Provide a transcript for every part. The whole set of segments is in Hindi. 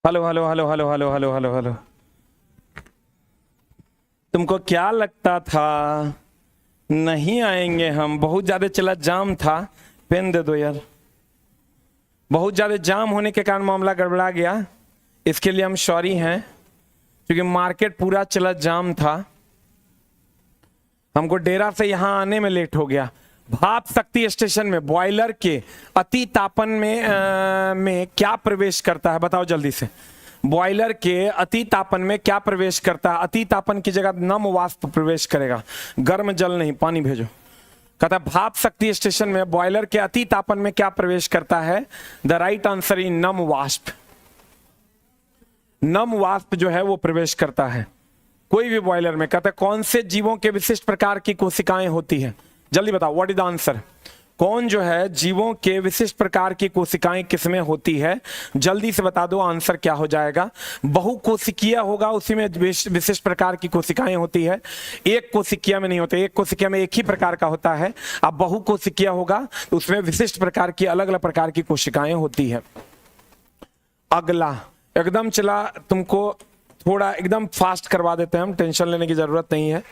Hello hello hello hello hello hello hello hello. तुमको क्या लगता था नहीं आएंगे हम? बहुत ज्यादा चला जाम था। पेन दे दो यार। बहुत ज्यादा जाम होने के कारण मामला गड़बड़ा गया। इसके लिए हम सॉरी हैं, क्योंकि मार्केट पूरा चला जाम था। हमको डेरा से यहां आने में लेट हो गया। भाप शक्ति स्टेशन में बॉयलर के अति तापन में क्या प्रवेश करता है? बताओ जल्दी से। बॉयलर के अति तापन में क्या प्रवेश करता है? अति तापन की जगह नम वाष्प प्रवेश करेगा। गर्म जल नहीं, पानी भेजो। कहता है भाप शक्ति स्टेशन में बॉयलर के अति तापन में क्या प्रवेश करता है? द राइट आंसर इज नम वाष्प। नम वाष्प जो है वो प्रवेश करता है कोई भी बॉयलर में। कहता है कौन से जीवों के विशिष्ट प्रकार की कोशिकाएं होती है? जल्दी बताओ, व्हाट इज द आंसर? कौन जो है जीवों के विशिष्ट प्रकार की कोशिकाएं किसमें होती है? जल्दी से बता दो, आंसर क्या हो जाएगा? बहुकोशिकीय होगा, उसी में विशिष्ट प्रकार की कोशिकाएं होती है। एक कोशिकीय में नहीं होते, एक कोशिकीय में एक ही प्रकार का होता है। अब बहुकोशिकीय होगा तो उसमें विशिष्ट प्रकार की अलग अलग प्रकार की कोशिकाएं होती है। अगला एकदम चला, तुमको थोड़ा एकदम फास्ट करवा देते हैं हम, टेंशन लेने की जरूरत नहीं है,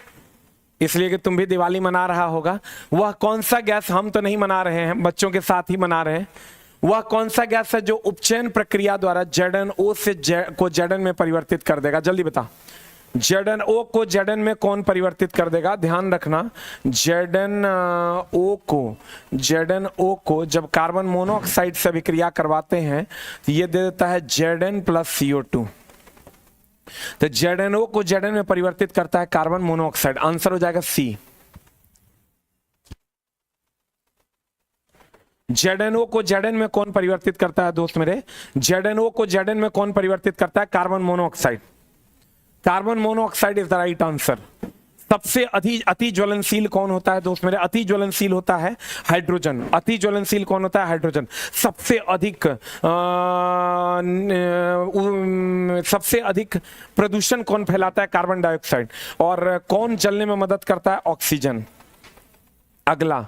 इसलिए कि तुम भी दिवाली मना रहा होगा। वह कौन सा गैस, हम तो नहीं मना रहे हैं, बच्चों के साथ ही मना रहे हैं, वह कौन सा गैस है जो उपचयन प्रक्रिया द्वारा ZnO से को Zn में परिवर्तित कर देगा? जल्दी बता। ZnO को Zn में कौन परिवर्तित कर देगा? ध्यान रखना, ZnO को जब कार्बन मोनोऑक्साइड से अभिक्रिया करवाते हैं तो ये दे देता है Zn प्लस CO2। तो ZnO को Zn में परिवर्तित करता है कार्बन मोनोऑक्साइड। आंसर हो जाएगा C। ZnO को Zn में कौन परिवर्तित करता है दोस्त मेरे? ZnO को Zn में कौन परिवर्तित करता है? Carbon monoxide. Carbon monoxide is the right answer. सबसे अति ज्वलनशील कौन होता है दोस्त मेरे? अति ज्वलनशील होता है हाइड्रोजन। अति ज्वलनशील कौन होता है? हाइड्रोजन। सबसे अधिक प्रदूषण कौन फैलाता है? Carbon dioxide. और कौन जलने में मदद करता है? ऑक्सीजन। अगला,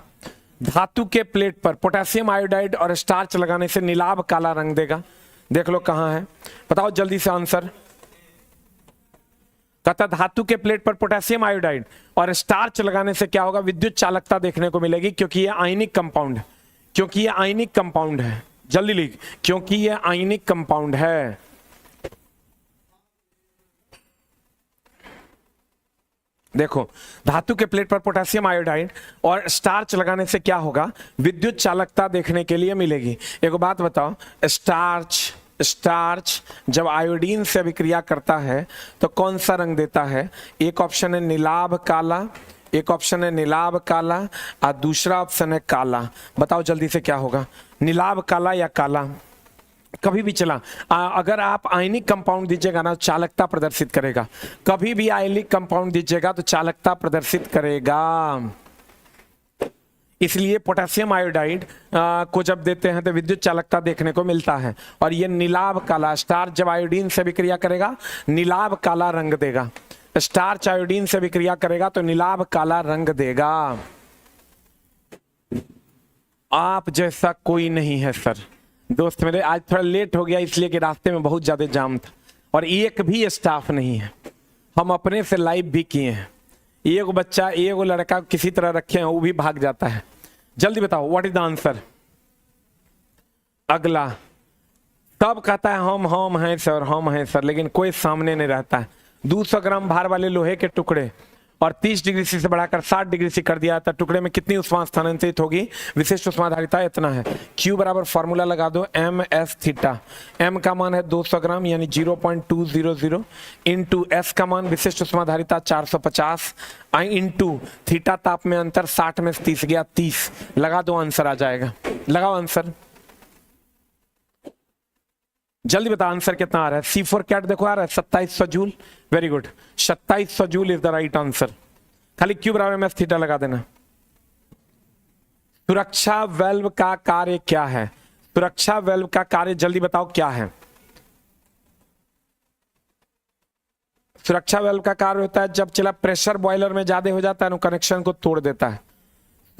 धातु के प्लेट पर पोटेशियम आयोडाइड और स्टार्च लगाने से नीलाभ काला रंग देगा। देख लो कहां है, बताओ जल्दी से आंसर। कहता धातु के प्लेट पर पोटेशियम आयोडाइड और स्टार्च लगाने से क्या होगा? विद्युत चालकता देखने को मिलेगी, क्योंकि ये आयनिक कंपाउंड है। जल्दी लिख, क्योंकि ये आयनिक कंपाउंड है। देखो, धातु के प्लेट पर पोटेशियम आयोडाइड और स्टार्च लगाने से क्या होगा? विद्युत चालकता देखने के लिए मिलेगी। एक बात बताओ, स्टार्च जब आयोडीन से अभिक्रिया करता है तो कौन सा रंग देता है? एक ऑप्शन है नीलाभ काला, और दूसरा ऑप्शन है काला। बताओ जल्दी से क्या होगा? नीलाभ काला या काला? कभी भी चला, अगर आप आयनिक कंपाउंड दीजिएगा ना, चालकता प्रदर्शित करेगा। कभी भी आयनिक कंपाउंड दीजिएगा तो चालकता प्रदर्शित करेगा। इसलिए पोटेशियम आयोडाइड को जब देते हैं तो विद्युत चालकता देखने को मिलता है। और ये नीलाभ काला, स्टार्च जब आयोडीन से अभिक्रिया करेगा नीलाभ काला रंग देगा। स्टार्च आयोडीन से अभिक्रिया करेगा तो नीलाभ काला रंग देगा। आप जैसा कोई नहीं है सर। दोस्त मेरे, आज थोड़ा लेट हो गया इसलिए कि रास्ते में बहुत ज्यादा जाम था और एक भी स्टाफ नहीं है। हम अपने से लाइव भी किए हैं। एक बच्चा, एक लड़का किसी तरह रखे हैं, वो भी भाग जाता है। जल्दी बताओ, व्हाट इज द आंसर? अगला, तब कहता है हम हैं सर, लेकिन कोई सामने नहीं रहता है। 200 ग्राम भार वाले लोहे के टुकड़े और 30 डिग्री से बढ़ाकर 60 डिग्री से कर दिया था, टुकड़े में कितनी उष्मा स्थानांतरित होगी? विशिष्ट उष्माधारिता इतना है। Q बराबर फॉर्मूला लगा दो, MS थीटा। M का मान है 200 ग्राम यानी 0.200 इंटू S का मान विशिष्ट उष्माधारिता 450 इंटू थीटा ताप में अंतर 60 में 30 गया 30। लगा दो, आंसर आ जाएगा। लगाओ आंसर, जल्दी बता आंसर कितना आ रहा है? C4 कैट देखो आ रहा है 2700 joule. Very good, 2700 joule is the right answer. खाली Q बराबर MS थीटा लगा देना। सुरक्षा वेल्व का कार्य क्या है? सुरक्षा वेल्व का कार्य जल्दी बताओ क्या है? सुरक्षा वेल्व का कार्य होता है जब चला प्रेशर बॉयलर में ज्यादा हो जाता है, कनेक्शन को तोड़ देता है।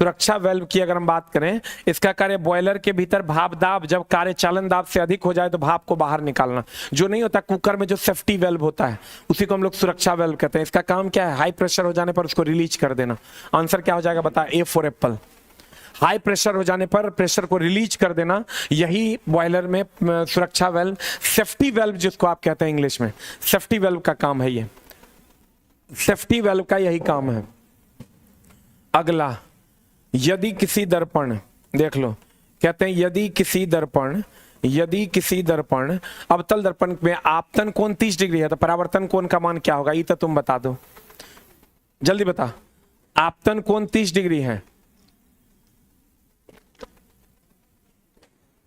सुरक्षा वेल्व की अगर हम बात करें, इसका कार्य बॉयलर के भीतर भाप दाब जब कार्य चालन दाब से अधिक हो जाए तो भाप को बाहर निकालना। जो नहीं होता कुकर में जो सेफ्टी वेल्व होता है उसी को हम लोग सुरक्षा वेल्व कहते हैं। इसका काम क्या है? हाई प्रेशर हो जाने पर उसको रिलीज कर देना। आंसर क्या हो जाएगा बता? A for Apple. High pressure हो जाने पर प्रेशर को रिलीज कर देना, यही बॉयलर में सुरक्षा वेल्व, सेफ्टी वेल्व जिसको आप कहते हैं इंग्लिश में, सेफ्टी वेल्व का काम है। ये सेफ्टी वेल्व का यही काम है। अगला, यदि किसी दर्पण, देख लो, कहते हैं यदि किसी दर्पण अवतल दर्पण में आपतन कोण 30 डिग्री है तो परावर्तन कोण का मान क्या होगा? ये तो तुम बता दो, जल्दी बता। आपतन कोण 30 डिग्री है,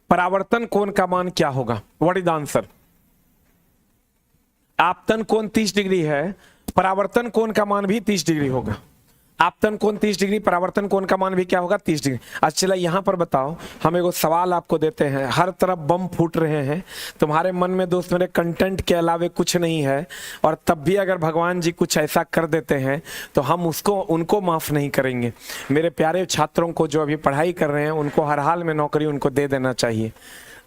परावर्तन कोण का मान क्या होगा? What is the answer? आपतन कोण 30 डिग्री है, परावर्तन कोण का मान भी 30 डिग्री होगा। आपतन कोण 30 डिग्री, परावर्तन कोण का मान भी क्या होगा? 30 डिग्री। अच्छा चला यहां पर बताओ, हम एक सवाल आपको देते हैं। हर तरफ बम फूट रहे हैं, तुम्हारे मन में दोस्त मेरे कंटेंट के अलावे कुछ नहीं है, और तब भी अगर भगवान जी कुछ ऐसा कर देते हैं तो हम उनको माफ नहीं करेंगे। मेरे प्यारे छात्रों को जो अभी पढ़ाई कर रहे हैं उनको हर हाल में नौकरी उनको दे देना चाहिए।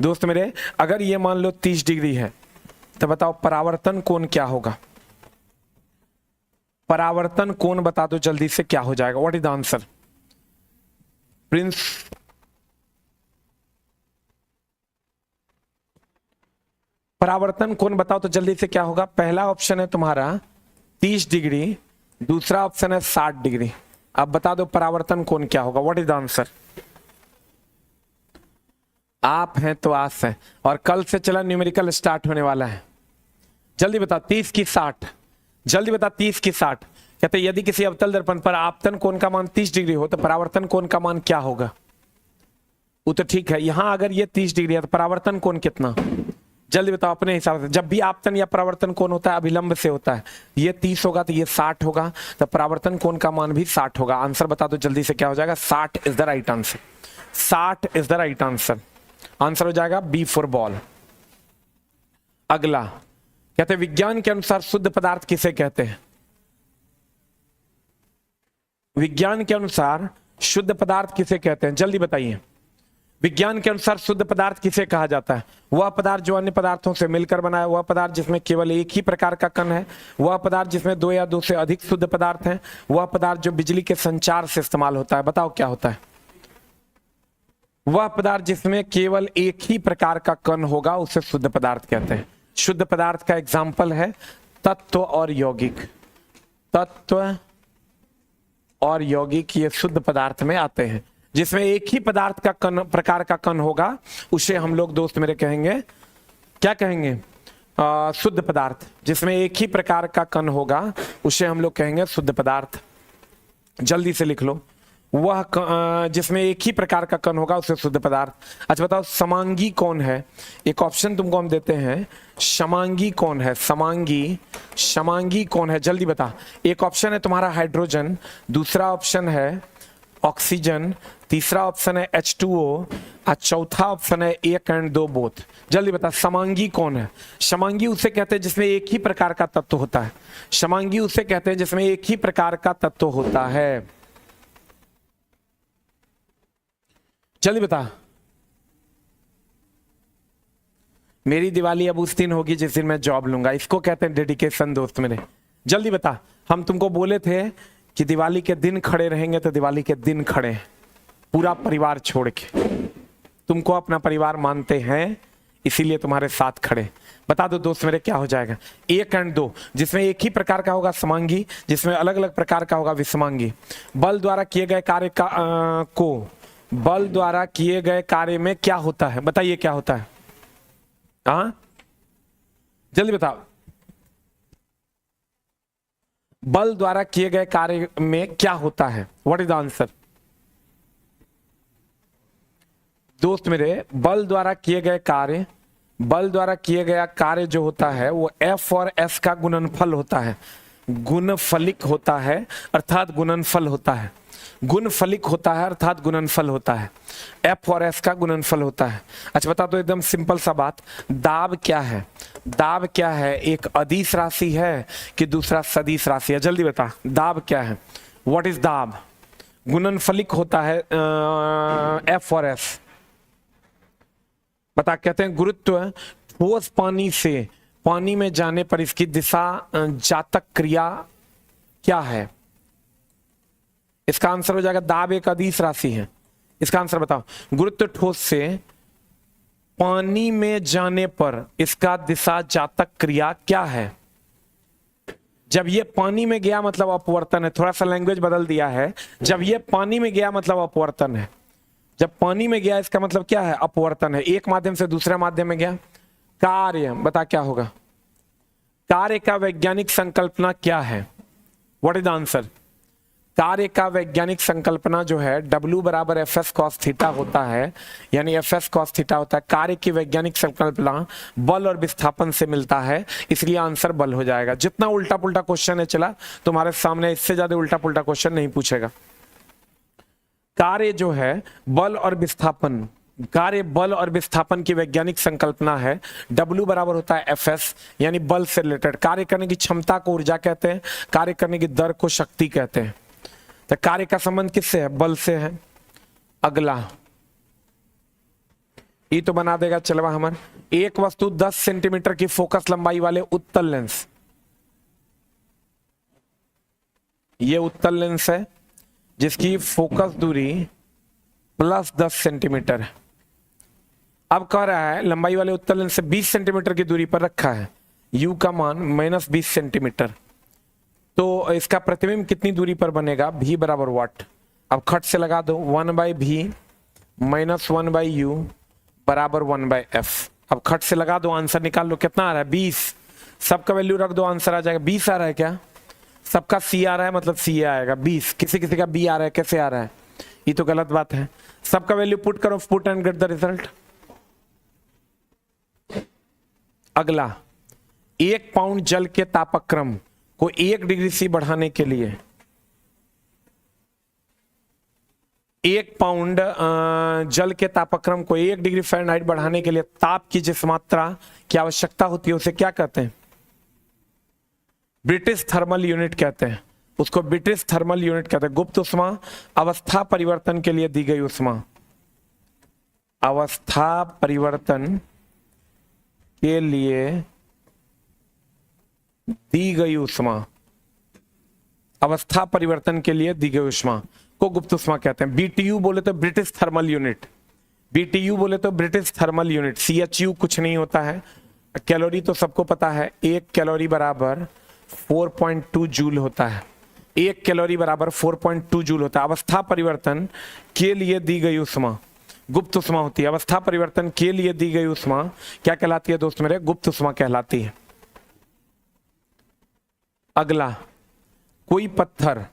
दोस्त मेरे, अगर ये मान लो 30 डिग्री है तो बताओ परावर्तन कोण क्या होगा? परावर्तन कोण बता दो जल्दी से, क्या हो जाएगा? What is the answer Prince? परावर्तन कोण बताओ तो जल्दी से क्या होगा? पहला ऑप्शन है तुम्हारा 30 डिग्री, दूसरा ऑप्शन है 60 डिग्री। अब बता दो परावर्तन कोण क्या होगा? What is the answer? आप हैं तो आस है, और कल से चला न्यूमेरिकल स्टार्ट होने वाला है। जल्दी बता 30 की 60, जल्दी बता 30 की 60। कहते यदि किसी अवतल दर्पण पर आपतन कोण का मान 30 डिग्री हो तो परावर्तन कोण का मान क्या होगा? वो तो ठीक है, यहां अगर ये 30 डिग्री है तो परावर्तन कोण कितना? जल्दी बताओ अपने हिसाब से। जब भी आपतन या परावर्तन कोण होता है अभिलंब से होता है। ये 30 होगा तो ये 60 होगा, तो परावर्तन कोण का मान भी 60 होगा। आंसर बता दो जल्दी से, क्या हो जाएगा? 60 is the right answer. 60 is the right answer. Answer हो जाएगा बी फॉर बॉल। अगला, कहते हैं विज्ञान के अनुसार शुद्ध पदार्थ किसे कहते हैं? विज्ञान के अनुसार शुद्ध पदार्थ किसे कहते हैं? जल्दी बताइए। विज्ञान के अनुसार शुद्ध पदार्थ किसे कहा जाता है? वह पदार्थ जो अन्य पदार्थों से मिलकर बना है, वह पदार्थ जिसमें केवल एक ही प्रकार का कण है, वह पदार्थ जिसमें 2 या 2 से अधिक शुद्ध पदार्थ हैं, वह पदार्थ जो बिजली के संचार से इस्तेमाल होता है। बताओ क्या होता है? वह पदार्थ जिसमें केवल एक ही प्रकार का कण होगा उसे शुद्ध पदार्थ कहते हैं। शुद्ध पदार्थ का एग्जाम्पल है तत्व और यौगिक। तत्व और यौगिक ये शुद्ध पदार्थ में आते हैं। जिसमें एक ही पदार्थ का कण, प्रकार का कण होगा उसे हम लोग दोस्त मेरे कहेंगे, क्या कहेंगे? शुद्ध पदार्थ। जिसमें एक ही प्रकार का कण होगा उसे हम लोग कहेंगे शुद्ध पदार्थ। जल्दी से लिख लो, वह जिसमें एक ही प्रकार का कण होगा उसे शुद्ध पदार्थ। अच्छा बताओ समांगी कौन है? एक ऑप्शन तुमको हम देते हैं, समांगी कौन है? समांगी कौन है? जल्दी बता। एक ऑप्शन है तुम्हारा हाइड्रोजन, दूसरा ऑप्शन है ऑक्सीजन, तीसरा ऑप्शन है H2O और चौथा ऑप्शन है 1 और 2 बोथ। जल्दी बता समांगी कौन है? समांगी उसे कहते हैं जिसमें एक ही प्रकार का तत्व होता है। समांगी उसे कहते हैं जिसमें एक ही प्रकार का तत्व होता है। जल्दी बता। मेरी दिवाली अब उस दिन होगी जिस दिन मैं जॉब लूंगा, इसको कहते हैं डेडिकेशन दोस्त मेरे। जल्दी बता। हम तुमको बोले थे कि दिवाली के दिन खड़े रहेंगे तो दिवाली के दिन खड़े हैं, पूरा परिवार छोड़ के। तुमको अपना परिवार मानते हैं इसीलिए तुम्हारे साथ खड़े। बता दो दोस्त मेरे क्या हो जाएगा? 1 और 2, जिसमें एक ही प्रकार का होगा समांगी, जिसमें अलग अलग प्रकार का होगा विषमांगी। बल द्वारा किए गए कार्य का बल द्वारा किए गए कार्य में क्या होता है? बताइए क्या होता है? हाँ जल्दी बताओ। बल द्वारा किए गए कार्य में क्या होता है? What is the answer? दोस्त मेरे, बल द्वारा किए गए कार्य जो होता है वो F और S का गुणनफल होता है। गुणफलिक होता है अर्थात गुणनफल होता है। गुणफलिक होता है अर्थात गुणनफल होता है। F और S का गुणनफल होता है। अच्छा बता दो एकदम सिंपल सा बात, दाब क्या है? दाब क्या है? एक अदिश राशि है कि दूसरा सदिश राशि है? जल्दी बता, दाब क्या है? व्हाट इज दाब? गुणनफलिक होता है एफ और एस। बता, कहते हैं गुरुत्व ठोस पानी से पानी में जाने पर इसकी दिशा जातक क्रिया क्या है? इसका आंसर हो जाएगा दाब एक अदिश राशि है। इसका आंसर बताओ। गुरुत्व ठोस से पानी में जाने पर इसका दिशा जातक क्रिया क्या है? जब ये पानी में गया मतलब अपवर्तन है। थोड़ा सा लैंग्वेज बदल दिया है। जब ये पानी में गया मतलब अपवर्तन है। जब पानी में गया इसका मतलब क्या है? अपवर्तन है। एक माध्यम से दूसरे माध्यम में गया। कार्य बता क्या होगा? कार्य का वैज्ञानिक संकल्पना क्या है? What is the answer? कार्य का वैज्ञानिक संकल्पना जो है W बराबर एफ एस कॉस थीटा होता है, यानी एफ एस कॉस थीटा होता है। कार्य की वैज्ञानिक संकल्पना बल और विस्थापन से मिलता है, इसलिए आंसर बल हो जाएगा। जितना उल्टा पुल्टा क्वेश्चन है चला तुम्हारे सामने, इससे ज्यादा उल्टा पुल्टा क्वेश्चन नहीं पूछेगा। कार्य जो है बल और विस्थापन, कार्य बल और विस्थापन की वैज्ञानिक संकल्पना है। W बराबर होता है एफ एस, यानी बल से रिलेटेड। कार्य करने की क्षमता को ऊर्जा कहते हैं, कार्य करने की दर को शक्ति कहते हैं। तो कार्य का संबंध किससे है? बल से है। अगला ये तो बना देगा चलवा हमार। एक वस्तु 10 सेंटीमीटर की फोकस लंबाई वाले उत्तल लेंस, ये उत्तल लेंस है जिसकी फोकस दूरी प्लस 10 सेंटीमीटर है। अब कह रहा है लंबाई वाले उत्तल लेंस से 20 सेंटीमीटर की दूरी पर रखा है, u का मान -20 सेंटीमीटर। तो इसका प्रतिबिंब कितनी दूरी पर बनेगा? v बराबर वाट। अब खट से लगा दो 1/v - 1/u बराबर 1/f। अब खट से लगा दो, आंसर निकाल लो। कितना आ रहा है? 20। सबका वैल्यू रख दो, आंसर आ जाएगा 20 आ रहा है क्या? सबका c आ रहा है मतलब c आएगा 20। किसी किसी का b आ रहा है, कैसे आ रहा है? ये तो गलत बात है। सबका वैल्यू पुट करो, put and get the result. अगला, 1 पाउंड जल के तापक्रम को 1 डिग्री सी बढ़ाने के लिए, 1 पाउंड जल के तापक्रम को 1 डिग्री फ़ारेनहाइट बढ़ाने के लिए ताप की जिस मात्रा की आवश्यकता होती है उसे क्या कहते हैं? ब्रिटिश थर्मल यूनिट कहते हैं। उसको ब्रिटिश थर्मल यूनिट कहते हैं। गुप्त उष्मा अवस्था परिवर्तन के लिए दी गई उष्मा, अवस्था परिवर्तन के लिए दी गई उष्मा, अवस्था परिवर्तन के लिए दी गई उष्मा को गुप्त उष्मा कहते हैं। BTU बोले तो ब्रिटिश थर्मल यूनिट, BTU बोले तो ब्रिटिश थर्मल यूनिट। CHU कुछ नहीं होता है। कैलोरी तो सबको पता है, 1 कैलोरी बराबर 4.2 जूल होता है। 1 कैलोरी बराबर 4.2 जूल होता है। अवस्था परिवर्तन के लिए दी गई उष्मा गुप्त उष्मा होती है। अवस्था परिवर्तन के लिए दी गई उष्मा क्या कहलाती है दोस्त मेरे? गुप्त उष्मा कहलाती है। अगला, कोई पत्थर,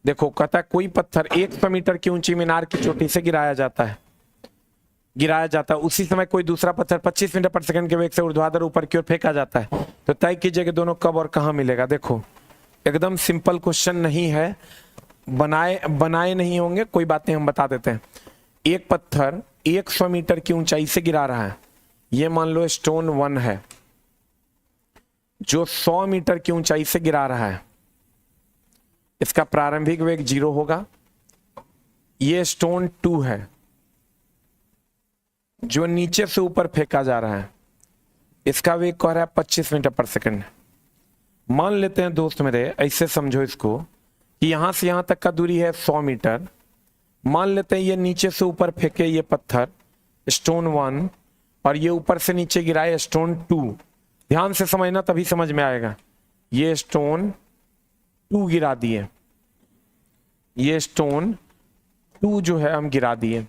देखो कहता है कोई पत्थर 100 मीटर की ऊंची मीनार की चोटी से गिराया जाता है, उसी समय कोई दूसरा पत्थर 25 मीटर पर सेकंड के वेग से ऊर्ध्वाधर ऊपर की ओर फेंका जाता है, तो तय कीजिए कि दोनों कब और कहां मिलेगा। देखो एकदम सिंपल क्वेश्चन नहीं है, बनाए नहीं होंगे, कोई बात नहीं, हम बता देते हैं। एक पत्थर 100 मीटर की ऊंचाई से गिरा रहा है, ये मान लो स्टोन 1 है जो 100 मीटर की ऊंचाई से गिरा रहा है। इसका प्रारंभिक वेग 0 होगा। ये स्टोन 2 है जो नीचे से ऊपर फेंका जा रहा है, इसका वेग कह रहा है 25 मीटर पर सेकंड। मान लेते हैं दोस्त मेरे, ऐसे समझो इसको कि यहां से यहां तक का दूरी है 100 मीटर। मान लेते हैं ये नीचे से ऊपर फेंके ये पत्थर स्टोन 1 और ये ऊपर से नीचे गिराए स्टोन 2। ध्यान से समझना तभी समझ में आएगा। ये स्टोन 2 गिरा दिए, ये स्टोन 2 जो है हम गिरा दिए,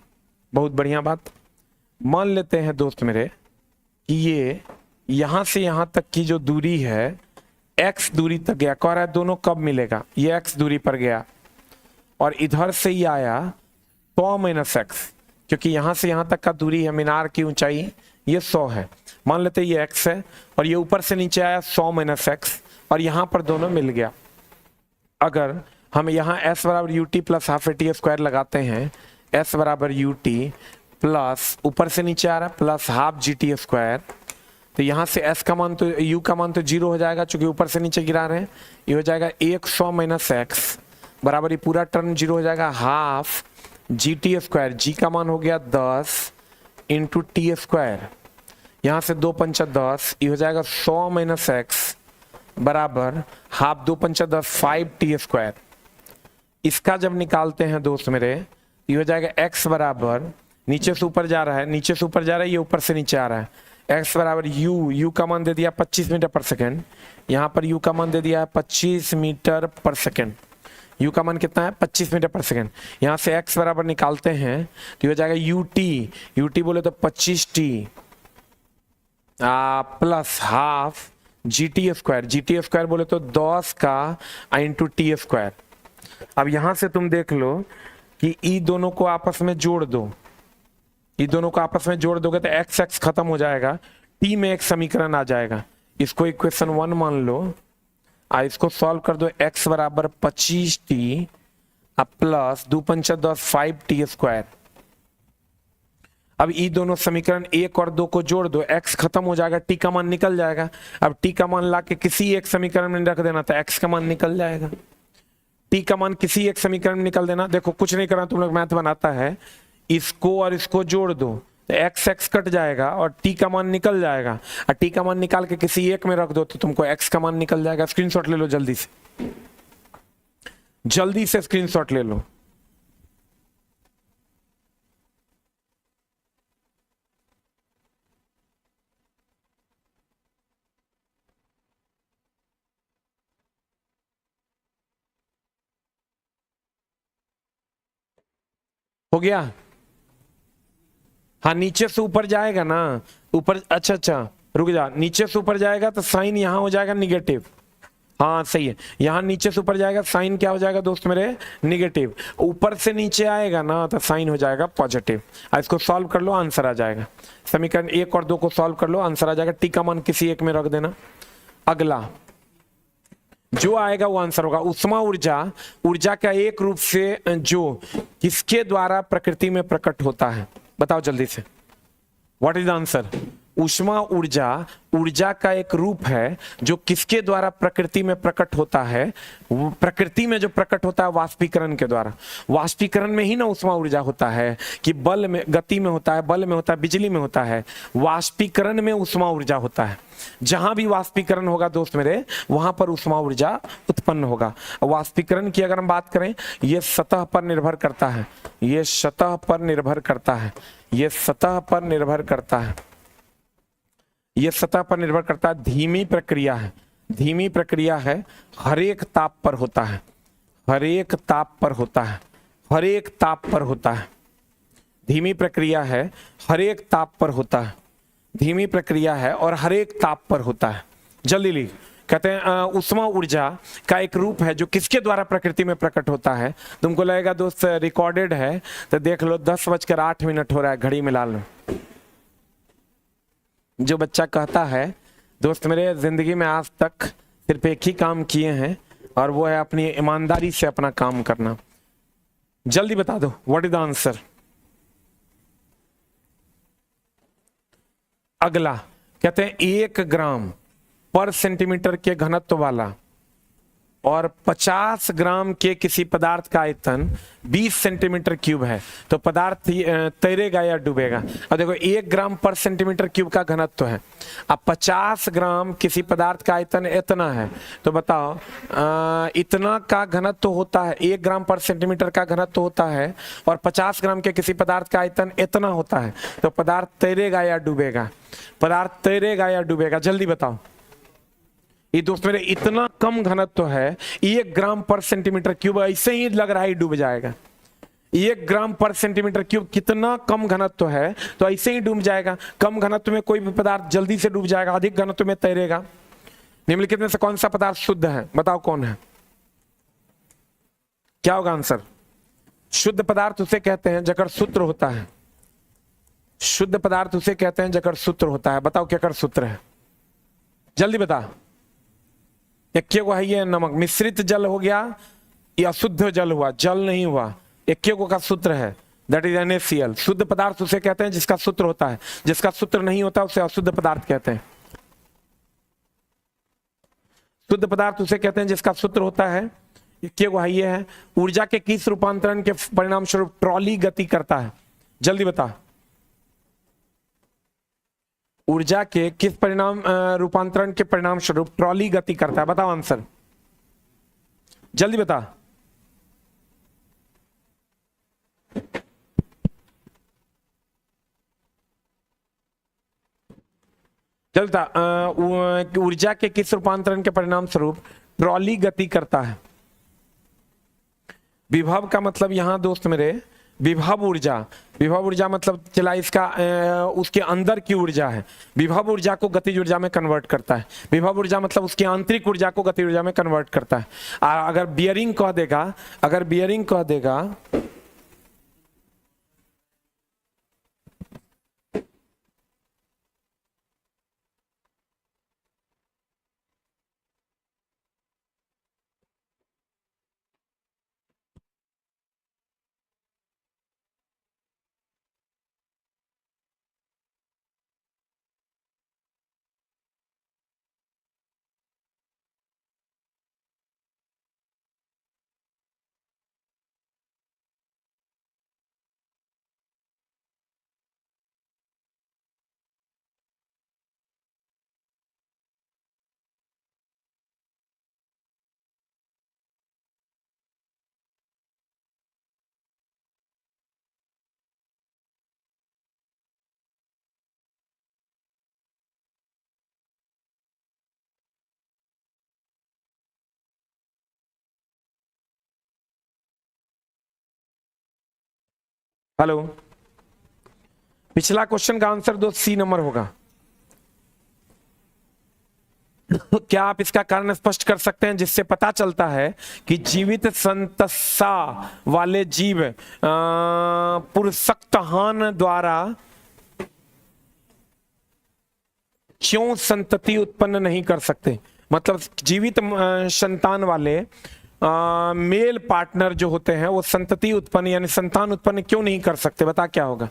बहुत बढ़िया बात। मान लेते हैं दोस्त मेरे कि ये यहां से यहां तक की जो दूरी है x दूरी तक गया, कह रहा है दोनों कब मिलेगा। ये x दूरी पर गया और इधर से ही आया 100 - x, क्योंकि यहां से यहां तक का दूरी है, मीनार की ऊंचाई ये 100 है। मान लेते हैं ये x है और ये ऊपर से नीचे आया 100 - x और यहां पर दोनों मिल गया। अगर हम यहाँ s बराबर ut प्लस हाफ AT² लगाते हैं, s बराबर ut प्लस ऊपर से नीचे आ रहा है प्लस हाफ GT², तो यहाँ से s का मान तो u का मान तो 0 हो जाएगा, चूंकि ऊपर से नीचे गिरा रहे हैं। ये हो जाएगा 100 - x बराबर ये पूरा टर्म जीरो हो जाएगा, हाफ जी टी स्क्वायर, जी का मान हो गया 10 इंटू टी स्क्वायर, यहां से 2 पंचा 10, ये हो जाएगा 100 माइनस एक्स बराबर हाफ 2 पंचा 10 5 टी स्क्वायर। इसका जब निकालते हैं दोस्त मेरे, ये हो जाएगा x बराबर, नीचे से ऊपर जा रहा है, नीचे से ऊपर जा रहा है, ये ऊपर से नीचे आ रहा है, x बराबर u का मान दे दिया 25 मीटर पर सेकेंड, यहाँ पर u का मान दे दिया है 25 मीटर पर सेकेंड, u का मान कितना है 25 मीटर पर सेकेंड। यहाँ से x बराबर निकालते हैं तो ये हो जाएगा ut बोले तो 25t plus half G T square बोले तो 10 का इंटू टी स्क्वायर। अब यहां से तुम देख लो कि ई दोनों को आपस में जोड़ दो, ई दोनों को आपस में जोड़ दोगे तो एक्स एक्स खत्म हो जाएगा, टी में एक समीकरण आ जाएगा, इसको इक्वेशन 1 मान लो, इसको सॉल्व कर दो, x बराबर 25t प्लस 2 पंचा 10 5t स्क्वायर। अब ये दोनों समीकरण 1 और 2 को जोड़ दो, x खत्म हो जाएगा, t का मान निकल जाएगा। अब t का मान लाके किसी एक समीकरण में रख देना तो x का मान निकल जाएगा, t का मान किसी एक समीकरण में निकल देना। देखो कुछ नहीं करना, तुम लोग मैथ बनाता है, इसको और इसको जोड़ दो तो x x कट जाएगा और t का मान निकल जाएगा, और t का मान निकाल के किसी एक में रख दो तो तुमको x का मान निकल जाएगा। स्क्रीनशॉट ले लो जल्दी से, जल्दी से स्क्रीनशॉट ले लो। हो गया? हाँ नीचे से ऊपर जाएगा ना, ऊपर, अच्छा रुक जा, नीचे से ऊपर जाएगा तो साइन यहां हो जाएगा निगेटिव, हाँ सही है, यहां नीचे से ऊपर जाएगा साइन क्या हो जाएगा दोस्त मेरे, निगेटिव। ऊपर से नीचे आएगा ना तो साइन हो जाएगा पॉजिटिव। इसको सॉल्व कर लो, आंसर आ जाएगा। समीकरण 1 और 2 को सॉल्व कर लो, आंसर आ जाएगा। टी का मान किसी एक में रख देना। अगला जो आएगा वो आंसर होगा। उष्मा ऊर्जा, ऊर्जा का एक रूप से जो किसके द्वारा प्रकृति में प्रकट होता है, बताओ जल्दी से, व्हाट इज द आंसर? ऊष्मा ऊर्जा, ऊर्जा का एक रूप है जो किसके द्वारा प्रकृति में प्रकट होता है, वो प्रकृति में जो प्रकट होता है वाष्पीकरण के द्वारा। वाष्पीकरण में ही ना ऊष्मा ऊर्जा होता है, कि बल में, गति में होता है, बल में होता है, बिजली में होता है, वाष्पीकरण में ऊष्मा ऊर्जा होता है। जहां भी वाष्पीकरण होगा दोस्त मेरे, वहां पर ऊष्मा ऊर्जा उत्पन्न होगा। वाष्पीकरण की अगर हम बात करें, यह सतह पर निर्भर करता है, यह सतह पर निर्भर करता है, यह सतह पर निर्भर करता है, यह सतह पर निर्भर करता है। धीमी प्रक्रिया है, धीमी प्रक्रिया है, हर एक ताप पर होता है, हर एक ताप पर होता है, हर एक ताप पर होता है। धीमी प्रक्रिया है, हर एक ताप पर होता है, धीमी प्रक्रिया है और हर एक ताप पर होता है। जल्दी लिख, कहते हैं ऊष्मा ऊर्जा का एक रूप है जो किसके द्वारा प्रकृति में प्रकट होता है। तुमको लगेगा दोस्त रिकॉर्डेड है तो देख लो, 10:08 हो रहा है, घड़ी मिला लो। जो बच्चा कहता है दोस्त मेरे जिंदगी में आज तक सिर्फ एक ही काम किए हैं और वो है अपनी ईमानदारी से अपना काम करना, जल्दी बता दो व्हाट इज द आंसर। अगला कहते हैं 1 ग्राम पर सेंटीमीटर के घनत्व वाला और 50 ग्राम के किसी पदार्थ का आयतन 20 सेंटीमीटर क्यूब है, तो पदार्थ तैरेगा या डूबेगा। अब देखो 1 ग्राम पर सेंटीमीटर क्यूब का घनत्व है, अब 50 ग्राम किसी पदार्थ का आयतन इतना है, तो बताओ इतना का घनत्व होता है, 1 ग्राम पर सेंटीमीटर का घनत्व होता है और 50 ग्राम के किसी पदार्थ का आयतन इतना होता है, तो पदार्थ तैरेगा या डूबेगा, पदार्थ तैरेगा या डूबेगा, जल्दी बताओ। ये दोस्त मेरे इतना कम घनत्व है, 1 ग्राम पर सेंटीमीटर क्यूब, ऐसे ही लग रहा है डूब जाएगा। 1 ग्राम पर सेंटीमीटर क्यूब कितना कम घनत्व है, तो ऐसे ही डूब जाएगा। कम घनत्व में कोई भी पदार्थ जल्दी से डूब जाएगा, अधिक घनत्व में तैरेगा। निम्नलिखित में से कौन सा पदार्थ शुद्ध है, बताओ कौन है, क्या होगा आंसर? शुद्ध पदार्थ उसे कहते हैं जकर सूत्र होता है, शुद्ध पदार्थ उसे कहते हैं जकर सूत्र होता है। बताओ क्या कर सूत्र है, जल्दी बता। एक को है ये नमक, मिश्रित जल हो गया या शुद्ध जल हुआ, जल नहीं हुआ, एक को का सूत्र है, दैट इज NaCl। शुद्ध पदार्थ उसे कहते हैं जिसका सूत्र होता है, जिसका सूत्र नहीं होता उसे अशुद्ध पदार्थ कहते हैं। शुद्ध पदार्थ उसे कहते हैं जिसका सूत्र होता है ये वो है, ये है ऊर्जा के किस रूपांतरण के परिणाम स्वरूप ट्रॉली गति करता है? जल्दी बता। ऊर्जा के किस परिणाम रूपांतरण के परिणाम स्वरूप ट्रॉली गति करता है? बताओ आंसर, जल्दी बता। जल्दी बता। ऊर्जा के किस रूपांतरण के परिणाम स्वरूप ट्रॉली गति करता है? विभव का मतलब यहां दोस्त मेरे विभव ऊर्जा, विभव ऊर्जा मतलब चला इसका उसके अंदर की ऊर्जा है, विभव ऊर्जा को गतिज ऊर्जा में कन्वर्ट करता है। विभव ऊर्जा मतलब उसकी आंतरिक ऊर्जा को गतिज ऊर्जा में कन्वर्ट करता है। अगर बियरिंग कह देगा, अगर बियरिंग कह देगा हेलो, पिछला क्वेश्चन का आंसर दोस्त सी नंबर होगा। क्या आप इसका कारण स्पष्ट कर सकते हैं जिससे पता चलता है कि जीवित संतसा वाले जीव पुरुषक्तहान द्वारा क्यों संतति उत्पन्न नहीं कर सकते? मतलब जीवित संतान वाले मेल पार्टनर जो होते हैं वो संतति उत्पन्न यानी संतान उत्पन्न क्यों नहीं कर सकते? बता क्या होगा?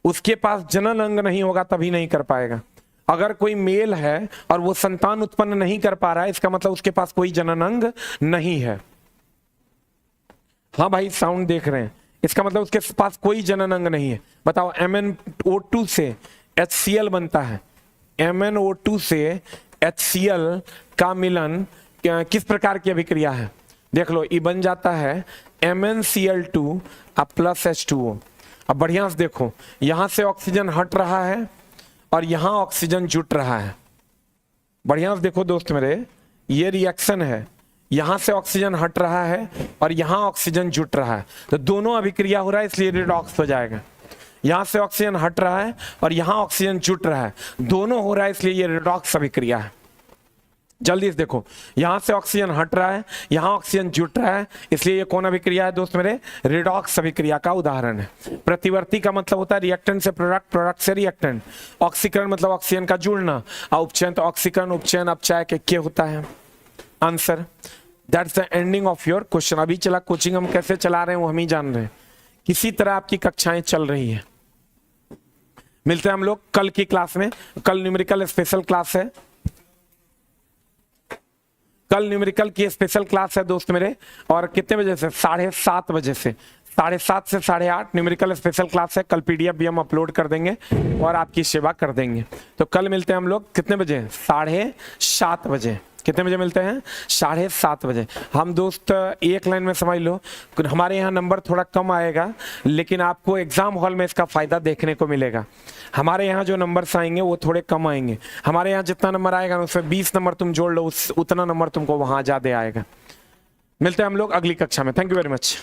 उसके पास जनन अंग नहीं होगा तभी नहीं कर पाएगा। अगर कोई मेल है और वो संतान उत्पन्न नहीं कर पा रहा है, इसका मतलब उसके पास कोई जनन अंग नहीं है। हाँ भाई साउंड देख रहे हैं, इसका मतलब उसके पास कोई जनन अंग नहीं है। बताओ MnO2 से HCl बनता है, MnO2 से HCl का मिलन किस प्रकार की अभिक्रिया है? देख लो, ये बन जाता है MnCl2 प्लस H2O। अब बढ़िया से देखो, यहां से ऑक्सीजन हट रहा है और यहां ऑक्सीजन जुट रहा है। बढ़िया से देखो दोस्त मेरे, ये रिएक्शन है, यहां से ऑक्सीजन हट रहा है और यहां ऑक्सीजन जुट रहा है, तो दोनों अभिक्रिया हो रहा है, इसलिए रिडॉक्स हो जाएगा। यहां से ऑक्सीजन हट रहा है और यहां ऑक्सीजन जुट रहा है, दोनों हो रहा है, इसलिए ये रिडॉक्स अभिक्रिया है। जल्दी से देखो, यहां से ऑक्सीजन हट रहा है, यहां ऑक्सीजन जुट रहा है, इसलिए ये कौन अभिक्रिया है दोस्त मेरे? रिडॉक्स अभिक्रिया का उदाहरण है। प्रतिवर्ती का मतलब होता है रिएक्टेंट से प्रोडक्ट, प्रोडक्ट से रिएक्टेंट। ऑक्सीकरण मतलब ऑक्सीजन का जुड़ना, और उपचयन तो ऑक्सीकरण उपचयन अपचय के होता है। Answer, that's the ending of your question. अभी चला कोचिंग हम कैसे चला रहे हैं वो हम ही जान रहे हैं, किसी तरह आपकी कक्षाएं चल रही है। मिलते हैं हम लोग कल की क्लास में। कल न्यूमेरिकल स्पेशल क्लास है, कल न्यूमेरिकल की स्पेशल क्लास है दोस्त मेरे। और कितने बजे से? 7:30 बजे से, 7:30 से 8:30 न्यूमेरिकल स्पेशल क्लास है। कल PDF भी हम अपलोड कर देंगे और आपकी सेवा कर देंगे। तो कल मिलते हैं हम लोग कितने बजे? 7:30 बजे। कितने बजे मिलते हैं? 7:30 बजे। हम दोस्त एक लाइन में समझ लो, हमारे यहाँ नंबर थोड़ा कम आएगा, लेकिन आपको एग्जाम हॉल में इसका फायदा देखने को मिलेगा। हमारे यहाँ जो नंबर्स आएंगे वो थोड़े कम आएंगे। हमारे यहाँ जितना नंबर आएगा उसमें 20 नंबर तुम जोड़ लो, उतना नंबर तुमको वहां ज्यादा आएगा। मिलते हैं हम लोग अगली कक्षा में। Thank you very much.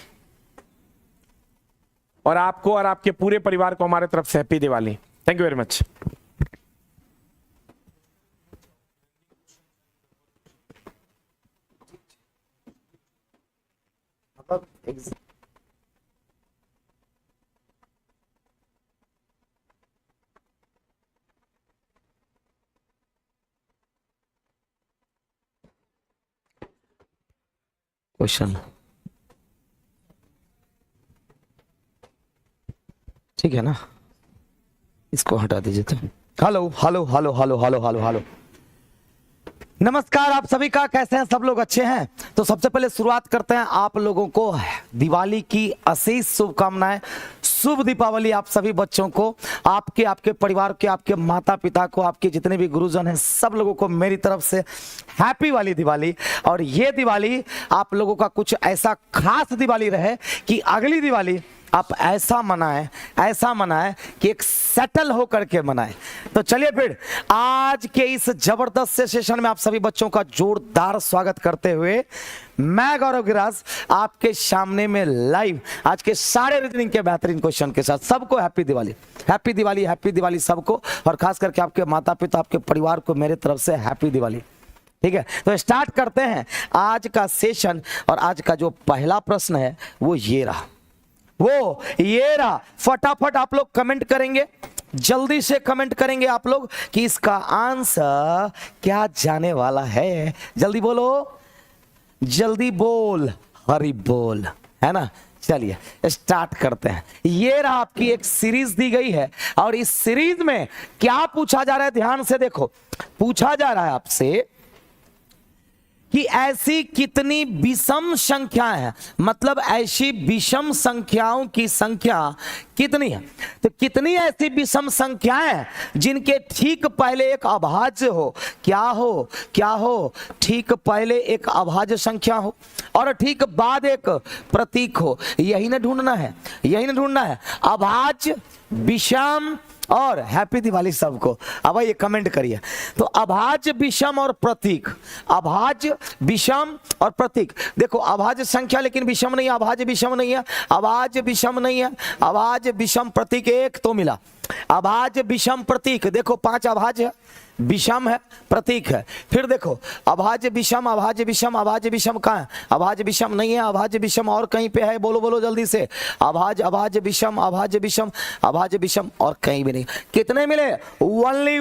और आपको और आपके पूरे परिवार को हमारे तरफ से happy Diwali. Thank you very much. Question ठीक है ना, इसको हटा दीजिए। तो hello hello hello hello hello hello hello नमस्कार आप सभी का, कैसे हैं सब लोग? अच्छे हैं? तो सबसे पहले शुरुआत करते हैं। आप लोगों को दिवाली की असीस शुभकामनाएं। शुभ दीपावली आप सभी बच्चों को, आपके परिवार के, आपके माता पिता को, आपके जितने भी गुरुजन हैं सब लोगों को मेरी तरफ से हैप्पी वाली दिवाली। और ये दिवाली आप लोगों का कुछ ऐसा खास दिवाली रहे कि अगली दिवाली आप ऐसा मनाएं कि एक सेटल होकर के मनाएं। तो चलिए फिर आज के इस जबरदस्त से सेशन में आप सभी बच्चों का जोरदार स्वागत करते हुए मैं गौरव गिराज आपके सामने में लाइव आज के सारे रीजनिंग के बेहतरीन क्वेश्चन के साथ सबको happy Diwali, happy Diwali, happy Diwali सबको। और खास करके आपके माता पिता, आपके परिवार को मेरे तरफ से हैप्पी दिवाली। ठीक है, तो स्टार्ट करते हैं आज का सेशन। और आज का जो पहला प्रश्न है वो ये रहा। फटाफट आप लोग कमेंट करेंगे, जल्दी से कमेंट करेंगे आप लोग कि इसका आंसर क्या जाने वाला है। जल्दी बोलो, जल्दी बोल, हरी बोल, है ना। चलिए स्टार्ट करते हैं। ये रहा, आपकी एक सीरीज दी गई है और इस सीरीज में क्या पूछा जा रहा है, ध्यान से देखो। पूछा जा रहा है आपसे कि ऐसी कितनी विषम संख्याएं हैं, मतलब ऐसी विषम संख्याओं की संख्या कितनी है। तो कितनी ऐसी विषम संख्याएं हैं जिनके ठीक पहले एक अभाज्य हो। क्या हो? ठीक पहले एक अभाज्य संख्या हो और ठीक बाद एक प्रतीक हो। यही ना ढूंढना है, अभाज्य, विषम और हैप्पी दिवाली सबको। अब ये कमेंट करिए। तो अभाज्य, विषम और प्रतीक, अभाज्य, विषम और प्रतीक। देखो अभाज्य संख्या लेकिन विषम नहीं है, अभाज्य विषम नहीं है, अभाज्य विषम नहीं है, अभाज्य विषम प्रतीक एक तो मिला। अभाज्य विषम प्रतीक, देखो 5 अभाज्य विषम है, प्रतीक है। फिर देखो अभाज्य विषम, अभाज्य विषम, अभाज्य विषम कहाँ है? अभाज्य विषम नहीं है, अभाज्य विषम और कहीं पे है? बोलो जल्दी से। अभाज्य विषम, अभाज्य विषम, अभाज्य विषम और कहीं भी नहीं। कितने मिले? ओनली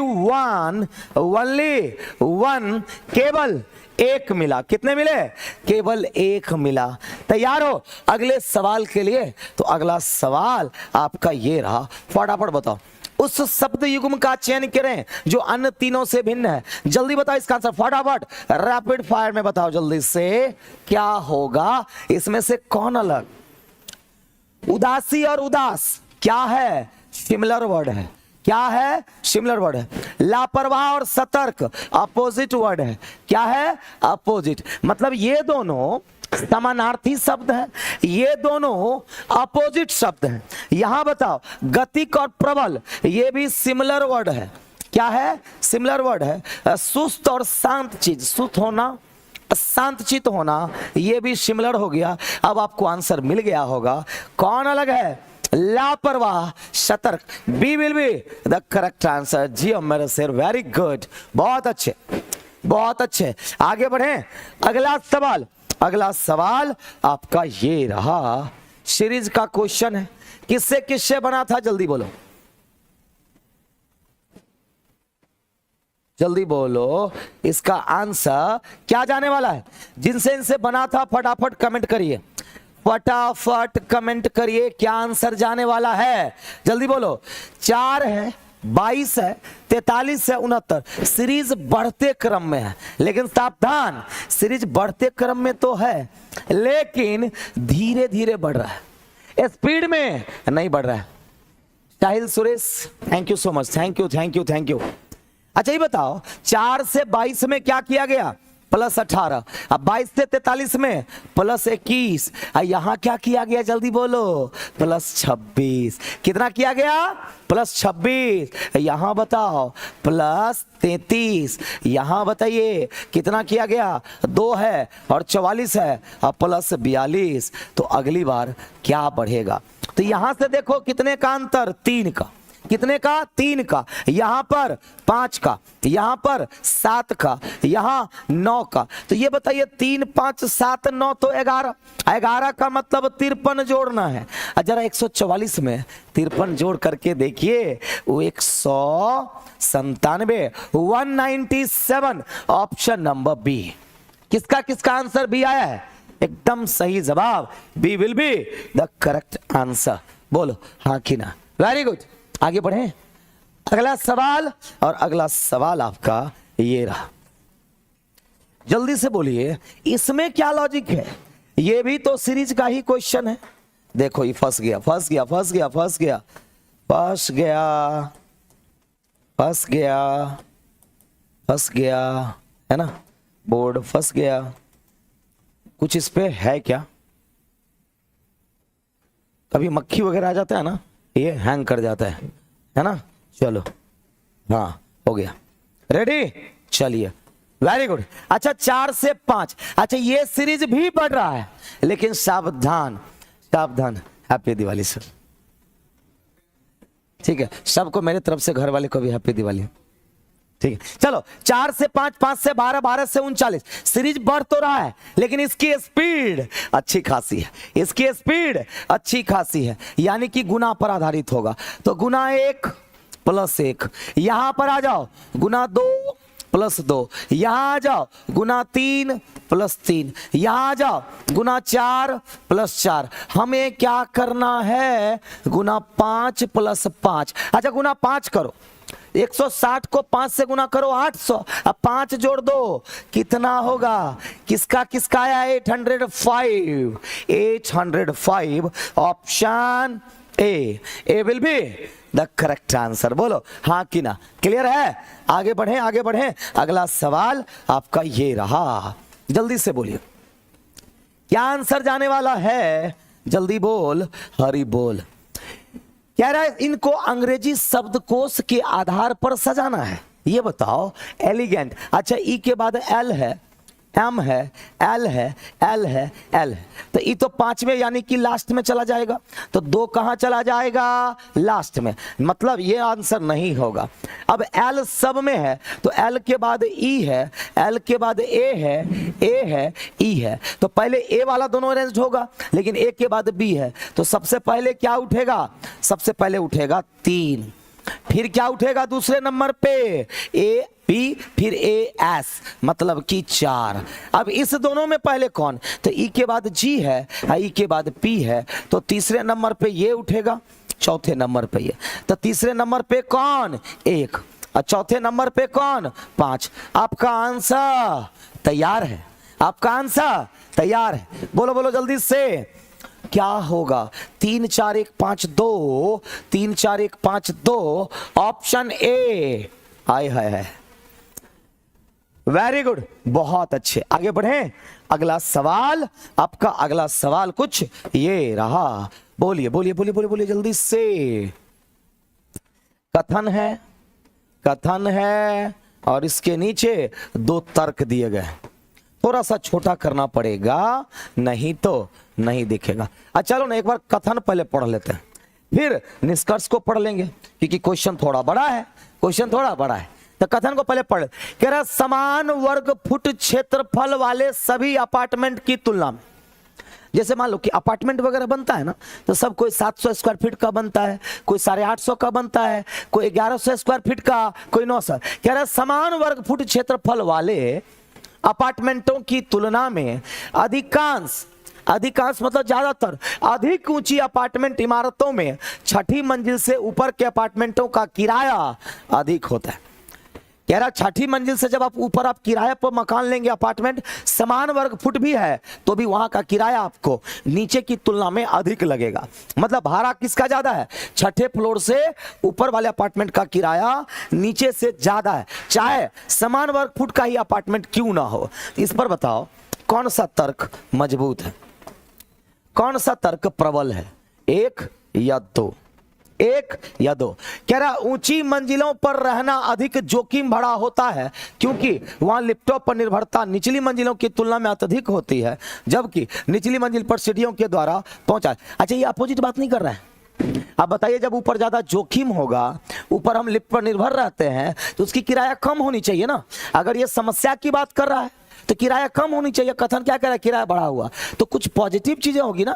वन, केवल एक मिला। कितने मिले? केवल एक मिला। तैयार हो अगले सवाल के लिए? तो अगला सवाल आपका ये रहा, फटाफट बताओ। उस शब्द युग्म का चयन करें जो अन्य तीनों से भिन्न है। जल्दी बताओ इसका आंसर, फटाफट रैपिड फायर में बताओ जल्दी से। क्या होगा इसमें से? कौन अलग? उदासी और उदास क्या है? सिमिलर वर्ड है। क्या है? सिमिलर वर्ड है। लापरवाह और सतर्क अपोजिट वर्ड है। क्या है? अपोजिट। मतलब ये दोनों समानार्थी शब्द हैं, ये दोनों अपोजिट शब्द हैं। यहां बताओ गतिक और प्रबल, ये भी सिमिलर वर्ड है। क्या है? सिमिलर वर्ड है। सुस्त और शांत चीज, सुस्त होना, शांत चित होना, ये भी सिमिलर हो गया। अब आपको आंसर मिल गया होगा। कौन अलग है? लापरवाह, सतर्क। B will be the correct answer. जी मेरे शेर, वेरी गुड, बहुत अच्छे, बहुत अच्छे। आगे बढ़े। अगला सवाल आपका ये रहा। सीरीज का क्वेश्चन है, किससे किससे बना था? जल्दी बोलो, जल्दी बोलो। इसका आंसर क्या जाने वाला है? जिनसे इनसे बना था फटाफट कमेंट करिए, फटाफट कमेंट करिए क्या आंसर जाने वाला है। जल्दी बोलो। 4 है, 22 है, 43 है, 69। सीरीज बढ़ते क्रम में है, लेकिन सावधान, सीरीज बढ़ते क्रम में तो है लेकिन धीरे धीरे बढ़ रहा है, स्पीड में नहीं बढ़ रहा है। Sahil Suresh, thank you so much, thank you. अच्छा ये बताओ 4 से 22 में क्या किया गया? +18। अब 22 से 43 में +21। यहां क्या किया गया? जल्दी बोलो। +26। कितना किया गया? +26। यहां बताओ +33। यहां बताइए कितना किया गया? 2 है और 44 है और +42। तो अगली बार क्या बढ़ेगा? तो यहां से देखो कितने का अंतर? 3 का। कितने का? 3 का। यहां पर 5 का, यहां पर 7 का, यहां 9 का। तो ये बताइए 3, 5, 7, 9 तो 11। 11 का मतलब 53 जोड़ना है। जरा 144 में 53 जोड़ करके देखिए, वो 197, 197। Option number B. किसका आंसर बी आया है? एकदम सही जवाब, B will be the correct answer. बोलो हाँ कि ना। वेरी गुड, आगे बढ़े। अगला सवाल, और अगला सवाल आपका ये रहा। जल्दी से बोलिए, इसमें क्या लॉजिक है? ये भी तो सीरीज का ही क्वेश्चन है। देखो ये फंस गया, फंस गया, फंस गया, फंस गया, फंस गया, फंस गया, फंस गया, है ना, बोर्ड फंस गया। कुछ इस पे है क्या? कभी मक्खी वगैरह आ जाता है ना, ये हैंग कर जाता है ना। चलो हाँ हो गया, रेडी, चलिए, वेरी गुड। अच्छा 4 से 5, अच्छा ये सीरीज भी बढ़ रहा है, लेकिन सावधान सावधान। हैप्पी दिवाली सर, ठीक है, सबको मेरे तरफ से, घर वाले को भी हैप्पी दिवाली, ठीक है। चलो 4 से 5, 5 से 12, 12 से 39, सीरीज बढ़ तो रहा है, लेकिन इसकी स्पीड अच्छी खासी है, इसकी स्पीड अच्छी खासी है, यानी कि गुना पर आधारित होगा। तो गुना 1 प्लस 1, यहां पर आ जाओ, गुना 2 प्लस 2, यहां आ जाओ, गुना 3 प्लस 3, यहां आ जाओ, गुना 4 प्लस 4। हमें क्या करना है? गुना 5 प्लस 5। अच्छा गुना 5 करो, 160 को 5 से गुना करो 800, अब 5 जोड़ दो, कितना होगा? किसका किसका आया? 805, 805, option A will be the correct answer. बोलो हाँ कि ना, क्लियर है? आगे बढ़े, आगे बढ़े, अगला सवाल आपका ये रहा, जल्दी से बोलिए, क्या आंसर जाने वाला है? जल्दी बोल, हरी बोल। कह रहा है इनको अंग्रेजी शब्दकोश के आधार पर सजाना है। ये बताओ, एलिगेंट, अच्छा ई के बाद एल है, एम है, एल है, एल है, एल है, तो ई तो 5 में यानी कि लास्ट में चला जाएगा, तो 2 कहां चला जाएगा? लास्ट में, मतलब ये आंसर नहीं होगा। अब एल सब में है, तो एल के बाद ई है, एल के बाद ए है, ए है, ई है, तो पहले ए वाला दोनों अरेंज्ड होगा, लेकिन ए के बाद बी है, तो सबसे पहले क्या उठेगा? सबसे पहले उठेगा 3, फिर क्या उठेगा दूसरे नंबर पे? ए पी, फिर ए एस, मतलब कि 4। अब इस दोनों में पहले कौन? तो ई के बाद जी है, ई के बाद पी है, तो तीसरे नंबर पे ये उठेगा, चौथे नंबर पे ये, तो तीसरे नंबर पे कौन? 1, और चौथे नंबर पे कौन? 5। आपका आंसर तैयार है, आपका आंसर तैयार है, बोलो बोलो जल्दी से, क्या होगा? 3 4 1 5 2, 3 4 1 5 2, option A. Hi hi hi, very good, बहुत अच्छे, आगे बढ़े। अगला सवाल, आपका अगला सवाल कुछ ये रहा, बोलिए बोलिए बोलिए बोलिए बोलिए जल्दी से। कथन है, कथन है, और इसके नीचे 2 तर्क दिए गए, थोड़ा सा छोटा करना पड़ेगा, नहीं तो नहीं दिखेगा। अच्छा चलो ना एक बार कथन पहले पढ़ लेते हैं, फिर निष्कर्ष को पढ़ लेंगे, क्योंकि क्वेश्चन थोड़ा बड़ा है, क्वेश्चन थोड़ा बड़ा है। तो कथन को पहले पढ़, कह रहा समान वर्ग फुट क्षेत्रफल वाले सभी अपार्टमेंट की तुलना में, जैसे मान लो कि अपार्टमेंट वगैरह बनता है ना, तो सब कोई 700 स्क्वायर फीट का बनता है, कोई 850 का बनता है, कोई 1100 स्क्वायर फीट का, कोई 900। कह रहा समान वर्ग फुट क्षेत्रफल वाले अपार्टमेंटों की तुलना में अधिकांश, अधिकांश मतलब ज्यादातर, अधिक ऊंची अपार्टमेंट इमारतों में 6ठी मंजिल से ऊपर के अपार्टमेंटों का किराया अधिक होता है। कह रहा 6ठी मंजिल से जब आप ऊपर आप किराए पर मकान लेंगे, अपार्टमेंट समान वर्ग फुट भी है, तो भी वहां का किराया आपको नीचे की तुलना में अधिक लगेगा। मतलब भाड़ा किसका ज्यादा है? 6ठे फ्लोर से ऊपर वाले अपार्टमेंट का किराया नीचे से ज्यादा है, चाहे समान वर्ग फुट का ही अपार्टमेंट क्यों ना हो। इस पर बताओ कौन सा तर्क मजबूत है, कौन सा तर्क प्रबल है? 1 या 2? 1 या 2? कह रहा ऊंची मंजिलों पर रहना अधिक जोखिम भरा होता है, क्योंकि वहां लिफ्टों पर निर्भरता निचली मंजिलों की तुलना में अत्यधिक होती है, जबकि निचली मंजिल पर सीढ़ियों के द्वारा पहुंचा। अच्छा ये अपोजिट बात नहीं कर रहा है। अब बताइए जब ऊपर ज्यादा जोखिम होगा, ऊपर हम लिफ्ट पर निर्भर रहते हैं, तो उसकी किराया कम होनी चाहिए ना। अगर ये समस्या की बात कर रहा है तो किराया कम होनी चाहिए। कथन क्या कह रहा है? किराया बढ़ा हुआ, तो कुछ पॉजिटिव चीजें होगी ना।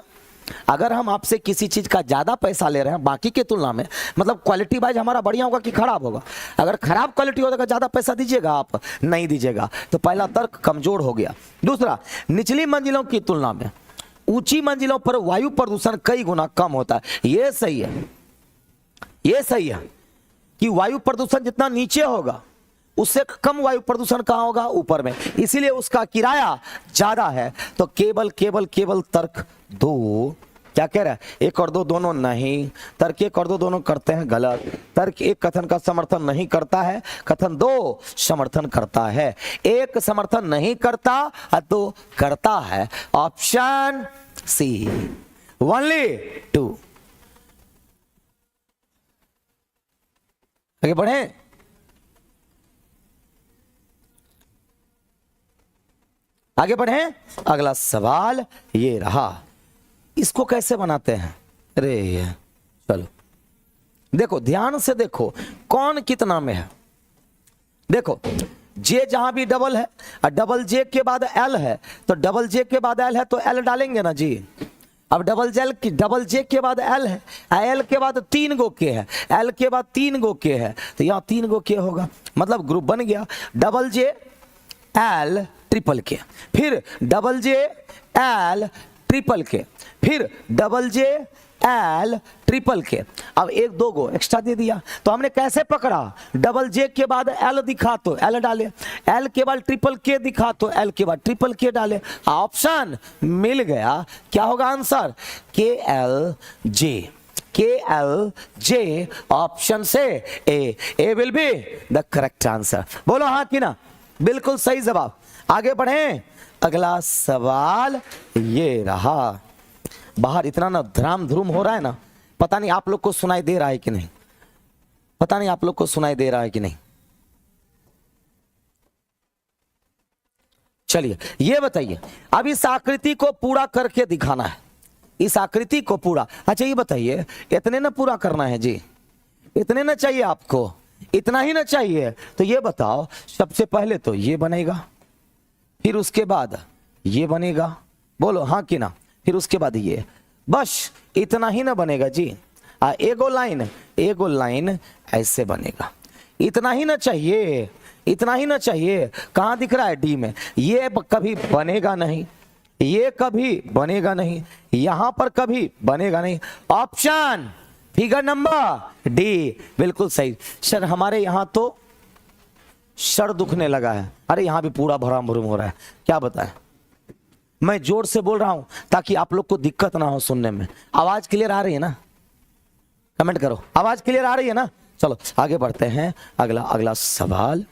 अगर हम आपसे किसी चीज का ज्यादा पैसा ले रहे हैं बाकी के तुलना में, मतलब क्वालिटी वाइज हमारा बढ़िया होगा कि खराब होगा? अगर खराब क्वालिटी होगा, ज्यादा पैसा दीजिएगा आप? नहीं दीजिएगा, तो पहला तर्क कमजोर हो गया। दूसरा, निचली मंजिलों की तुलना में ऊंची मंजिलों पर वायु प्रदूषण कई गुना कम होता है। यह सही है, यह सही है कि वायु प्रदूषण जितना नीचे होगा उससे कम वायु प्रदूषण कहाँ होगा? ऊपर में, इसीलिए उसका किराया ज्यादा है। तो केवल केवल केवल तर्क 2 क्या कह रहा है? 1 और 2 दोनों नहीं, तर्क 1 और 2 दोनों करते हैं गलत। तर्क 1 कथन का समर्थन नहीं करता है, कथन 2 समर्थन करता है। 1 समर्थन नहीं करता और 2 करता है। Option C, only 2। आगे बढ़े। आगे बढ़े, अगला सवाल ये रहा। इसको कैसे बनाते हैं? अरे चलो देखो, ध्यान से देखो कौन कितना में है। देखो जे जहां भी डबल है और डबल जे के बाद एल है, तो डबल जे के बाद एल है तो एल डालेंगे ना जी। अब डबल जे के बाद एल है, एल के बाद 3 गो के है, एल के बाद 3 गो के है, तो यहाँ 3 गो के होगा, मतलब ग्रुप बन गया डबल जे एल ट्रिपल के, फिर डबल जे एल ट्रिपल के, फिर डबल जे एल ट्रिपल के। अब 1 2 गो एक्स्ट्रा दे दिया, तो हमने कैसे पकड़ा? डबल जे के बाद एल दिखा तो एल डाले, एल के बाद ट्रिपल के दिखा तो एल के बाद ट्रिपल के डाले। ऑप्शन मिल गया। क्या होगा आंसर? के एल जे। ऑप्शन से A will be the correct answer. बोलो हाँ कि ना? बिल्कुल सही जवाब। आगे बढ़े, अगला सवाल ये रहा। बाहर इतना ना धराम धूम हो रहा है ना, पता नहीं आप लोग को सुनाई दे रहा है कि नहीं, पता नहीं आप लोग को सुनाई दे रहा है कि नहीं। चलिए ये बताइए, अब इस आकृति को पूरा करके दिखाना है, इस आकृति को पूरा। अच्छा ये बताइए, इतने ना पूरा करना है जी, इतने ना चाहिए आपको, इतना ही ना चाहिए। तो ये बताओ, सबसे पहले तो ये बनेगा, फिर उसके बाद ये बनेगा, बोलो हाँ कि ना, फिर उसके बाद ये, बस इतना ही ना बनेगा जी। एगो लाइन ऐसे बनेगा, इतना ही ना चाहिए, इतना ही ना चाहिए। कहाँ दिख रहा है? डी में। ये कभी बनेगा नहीं, ये कभी बनेगा नहीं, यहां पर कभी बनेगा नहीं। ऑप्शन फिगर नंबर डी बिल्कुल सही। सर हमारे यहां तो सर दुखने लगा है, अरे यहां भी पूरा भराम भरूम हो रहा है, क्या बताएं। मैं जोर से बोल रहा हूं ताकि आप लोग को दिक्कत ना हो सुनने में। आवाज क्लियर आ रही है ना? कमेंट करो, आवाज क्लियर आ रही है ना? चलो आगे बढ़ते हैं। अगला सवाल।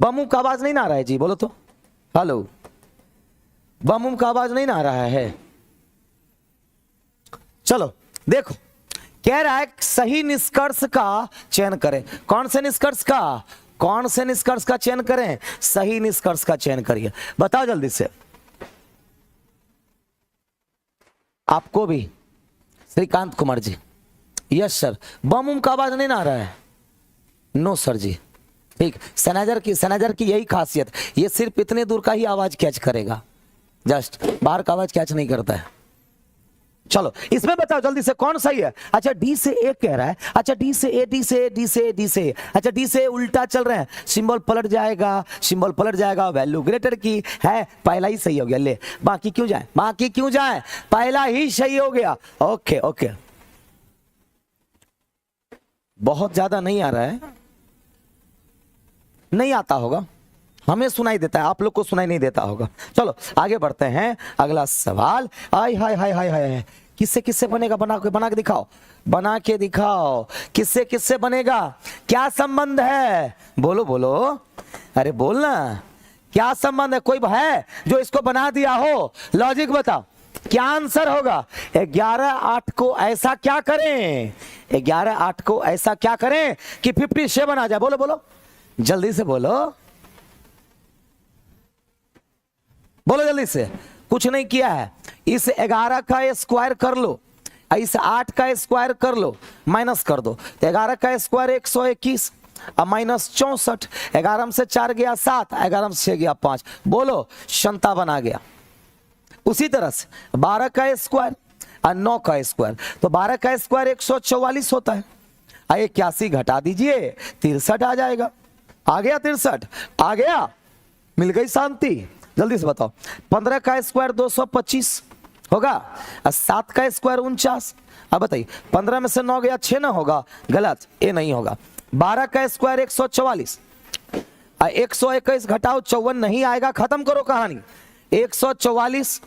बम का आवाज नहीं ना आ रहा है जी? बोलो तो हेलो। बम का आवाज नहीं ना आ रहा है? चलो देखो, कह रहा है सही निष्कर्ष का चयन करें। कौन से निष्कर्ष का? कौन से निष्कर्ष का चयन करें? सही निष्कर्ष का चयन करिए। बताओ जल्दी से। आपको भी श्रीकांत कुमार जी, यस सर। बम का आवाज नहीं ना आ रहा है? नो सर जी। ठीक, सैनेजर की यही खासियत, ये सिर्फ इतने दूर का ही आवाज कैच करेगा, जस्ट बाहर का आवाज कैच नहीं करता है। चलो इसमें बताओ जल्दी से कौन सही है। अच्छा डी से ए कह रहा है, अच्छा डी से ए, डी से ए, डी से ए, डी से ए। अच्छा डी से उल्टा चल रहे हैं, सिंबल पलट जाएगा, सिंबल पलट जाएगा। वैल्यू ग्रेटर की है, पहला ही सही हो गया। ले बाकी क्यों जाए, बाकी क्यों जाए, पहला ही सही हो गया। ओके ओके, बहुत ज्यादा नहीं आ रहा है, नहीं आता होगा, हमें सुनाई देता है, आप लोग को सुनाई नहीं देता होगा। चलो आगे बढ़ते हैं। अगला सवाल। हाय हाय हाय हाय हाय, किससे किससे बनेगा? बना के दिखाओ, बना के दिखाओ, किससे किससे बनेगा? क्या संबंध है? बोलो बोलो, अरे बोलना, क्या संबंध है? कोई है जो इसको बना दिया हो? लॉजिक बताओ, क्या आंसर होगा? 11 8 को ऐसा क्या करें, 11 8 को ऐसा क्या करें कि 57 आ जाए? बोलो बोलो, जल्दी से बोलो, बोलो जल्दी से। कुछ नहीं किया है, इस 11 का स्क्वायर कर लो, इस 8 का स्क्वायर कर लो, माइनस कर दो। 11 का स्क्वायर 121 और माइनस 64। 11 से 4 गया 7, 11 से 6 गया 5, बोलो 57 आ गया। उसी तरह से 12 का स्क्वायर और 9 का स्क्वायर, तो 12 का स्क्वायर 144 होता है। 81 घटा दीजिए, 63 आ जाएगा। आ गया 63, आ गया, मिल गई शांति। जल्दी से बताओ। 15 का स्क्वायर 225 होगा और 7 का स्क्वायर 49। अब बताइए, 15 में से 9 गया 6 ना होगा? गलत, ये नहीं होगा। 12 का स्क्वायर 144, 121 घटाओ 54 नहीं आएगा, खत्म करो कहानी। 144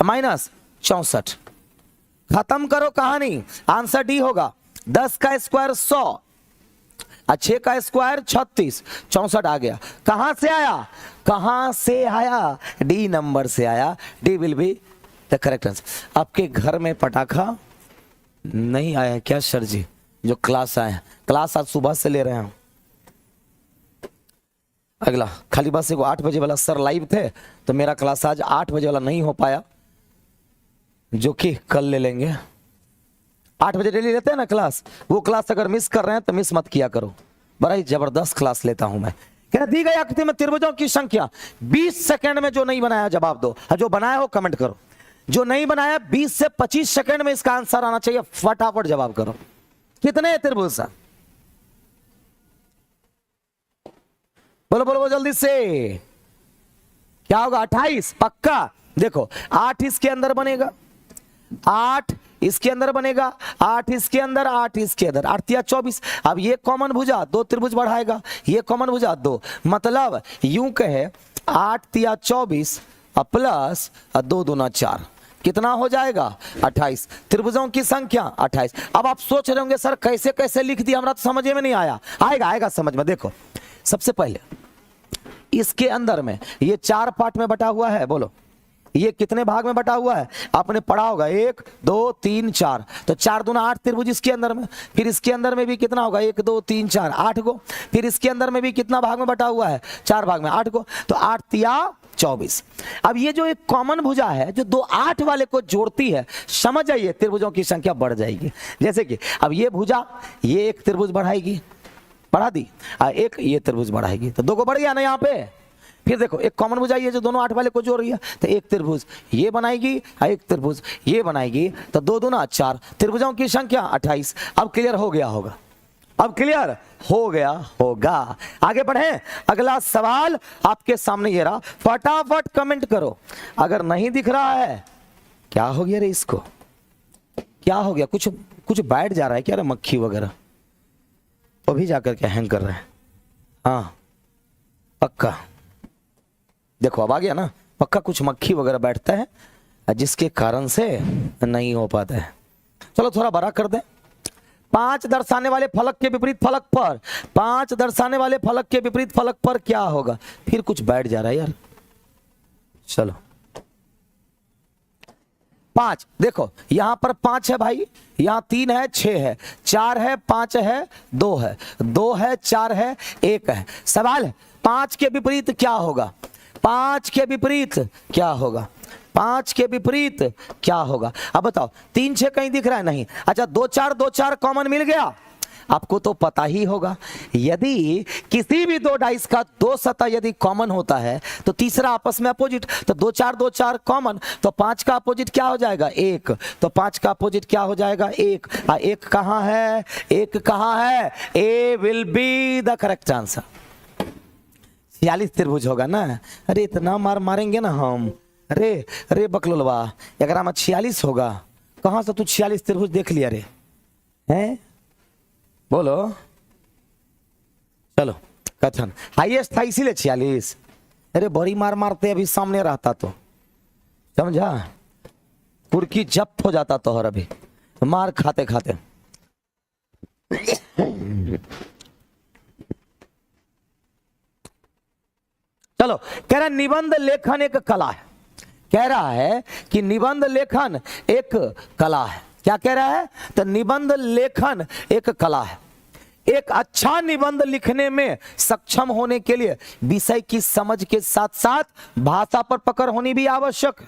माइनस 64, खत्म करो कहानी, आंसर डी होगा। 10 का स्क्वायर 100, 6 का स्क्वायर 36, 64 आ गया। कहां से आया, कहां से आया, डी नंबर से आया। D will be the correct answer. आपके घर में पटाखा नहीं आया क्या सर जी? जो क्लास आए, क्लास आज सुबह से ले रहे हैं। अगला खाली बस एगो 8 बजे वाला सर लाइव थे, तो मेरा क्लास आज 8 बजे वाला नहीं हो पाया, जो कि कल ले लेंगे। 8 बजे डेली लेते हैं ना क्लास, वो क्लास अगर मिस कर रहे हैं तो मिस मत किया करो, बड़ा ही जबरदस्त क्लास लेता हूं मैं। कहना दी गई आकृति में त्रिभुजों की संख्या 20 सेकंड में जो नहीं बनाया जवाब दो, जो बनाया हो कमेंट करो, जो नहीं बनाया 20 से 25 सेकंड में इसका आंसर आना चाहिए, फटाफट जवाब करो। कितने त्रिभुज? बोलो बोलो बोलो जल्दी से, क्या होगा? 28 पक्का। देखो 8 इसके अंदर बनेगा, 8 इसके अंदर बनेगा, 8 इसके अंदर, 8 इसके अंदर, 8 या 24। अब ये कॉमन भुजा 2 त्रिभुज बढ़ाएगा, ये कॉमन भुजा 2, मतलब यूं कहे 8 या 24 प्लस 2 दूना 4, कितना हो जाएगा? 28। त्रिभुजों की संख्या 28। अब आप सोच रहे होंगे सर कैसे कैसे लिख दिया, हमरा तो समझ में नहीं आया। आएगा आएगा समझ में। देखो सबसे पहले इसके अंदर में ये 4 पार्ट में बटा हुआ है, बोलो ये कितने भाग में बटा हुआ है? आपने पढ़ा होगा 1 2 3 4, तो 4 दूना 8 त्रिभुज इसके अंदर में। फिर इसके अंदर में भी कितना होगा? 1 2 3 4 8 को। फिर इसके अंदर में भी कितना भाग में बटा हुआ है? 4 भाग में, 8 को, तो 8 तिया 24। अब ये जो एक कॉमन भुजा है जो 2 8 वाले को जोड़ती है, समझ जाइए त्रिभुजों की संख्या बढ़ जाएगी। जैसे कि अब ये भुजा ये एक त्रिभुज बढ़ाएगी, बढ़ा दी, एक ये त्रिभुज बढ़ाएगी, तो 2 को बढ़ गया ना यहाँ पे। फिर देखो एक कॉमन भुजा ये जो दोनों 8 वाले को जोड़ रही है, तो एक त्रिभुज ये बनाएगी, एक त्रिभुज ये बनाएगी, तो 2 दूना 4, त्रिभुजों की संख्या 28। अब क्लियर हो गया होगा, अब क्लियर हो गया होगा। आगे बढ़े, अगला सवाल आपके सामने ये रहा, फटाफट कमेंट करो। अगर नहीं दिख रहा है, क्या हो गया रे इसको, क्या हो गया? कुछ कुछ बैठ जा रहा है क्या रे, मक्खी वगैरह? अभी जाकर के हैंग कर रहे हैं। हाँ पक्का, देखो अब आ गया ना, पक्का कुछ मक्खी वगैरह बैठता है जिसके कारण से नहीं हो पाता है। चलो थोड़ा बड़ा कर दें। 5 दर्शाने वाले फलक के विपरीत फलक पर, 5 दर्शाने वाले फलक के विपरीत फलक पर क्या होगा? फिर कुछ बैठ जा रहा है यार। चलो 5, देखो यहां पर 5 है भाई, यहां 3 है, 6 है, 4 है, 5 है, 2 है, 2 है, 4 है, 1 है। सवाल है 5 के विपरीत क्या होगा? 5 के विपरीत क्या होगा? 5 के विपरीत क्या होगा? अब बताओ, 3 6 कहीं दिख रहा है? नहीं। अच्छा 2 4 2 4 कॉमन मिल गया, आपको तो पता ही होगा, यदि किसी भी 2 डाइस का 2 सतह यदि कॉमन होता है तो तीसरा आपस में अपोजिट, तो 2 4 2 4 कॉमन, तो 5 का अपोजिट क्या हो जाएगा? 1, तो 5 का अपोजिट क्या हो जाएगा? 1। 1 कहां है? 1 कहां है? A will be the correct answer. 46 त्रिभुज होगा ना। अरे इतना मार मारेंगे ना हम, अरे अरे बकलोलवा, अगर 46 होगा, कहां से तू 46 त्रिभुज देख लिया रे? हैं बोलो। चलो कथन हाईएस्ट था इसीलिए 46। अरे बड़ी मार मारते अभी सामने रहता तो समझा, कुर्की जप्त हो जाता तो, और अभी मार खाते खाते। चलो कह रहा निबंध लेखन एक कला है, कह रहा है कि निबंध लेखन एक कला है। क्या कह रहा है? तो निबंध लेखन एक कला है। एक अच्छा निबंध लिखने में सक्षम होने के लिए विषय की समझ के साथ साथ भाषा पर पकड़ होनी भी आवश्यक है।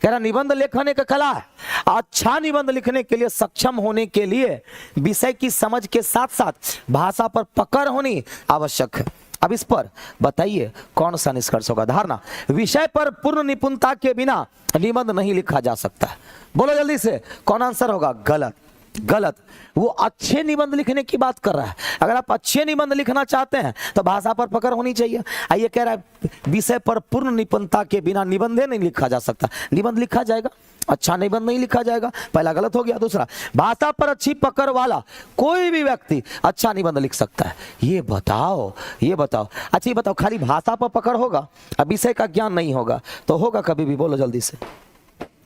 कह रहा निबंध लेखन एक कला है, अच्छा निबंध लिखने के लिए सक्षम होने के लिए विषय की समझ के साथ साथ भाषा पर पकड़ होनी आवश्यक है। अब इस पर बताइए कौन सा निष्कर्ष होगा? धारणा, विषय पर पूर्ण निपुणता के बिना निबंध नहीं लिखा जा सकता है। बोलो जल्दी से कौन आंसर होगा? गलत, गलत। वो अच्छे निबंध लिखने की बात कर रहा है। अगर आप अच्छे निबंध लिखना चाहते हैं तो भाषा पर पकड़ होनी चाहिए। आइए कह रहा है विषय पर पूर्ण निपुणता के बिना निबंध नहीं लिखा जा सकता। निबंध लिखा जाएगा, अच्छा निबंध नहीं लिखा जाएगा, पहला गलत हो गया। दूसरा, भाषा पर अच्छी पकड़ वाला कोई भी व्यक्ति अच्छा निबंध लिख सकता है। ये बताओ अच्छा ये बताओ, खाली भाषा पर पकड़ होगा, अब विषय का ज्ञान नहीं होगा तो होगा कभी भी? बोलो जल्दी से,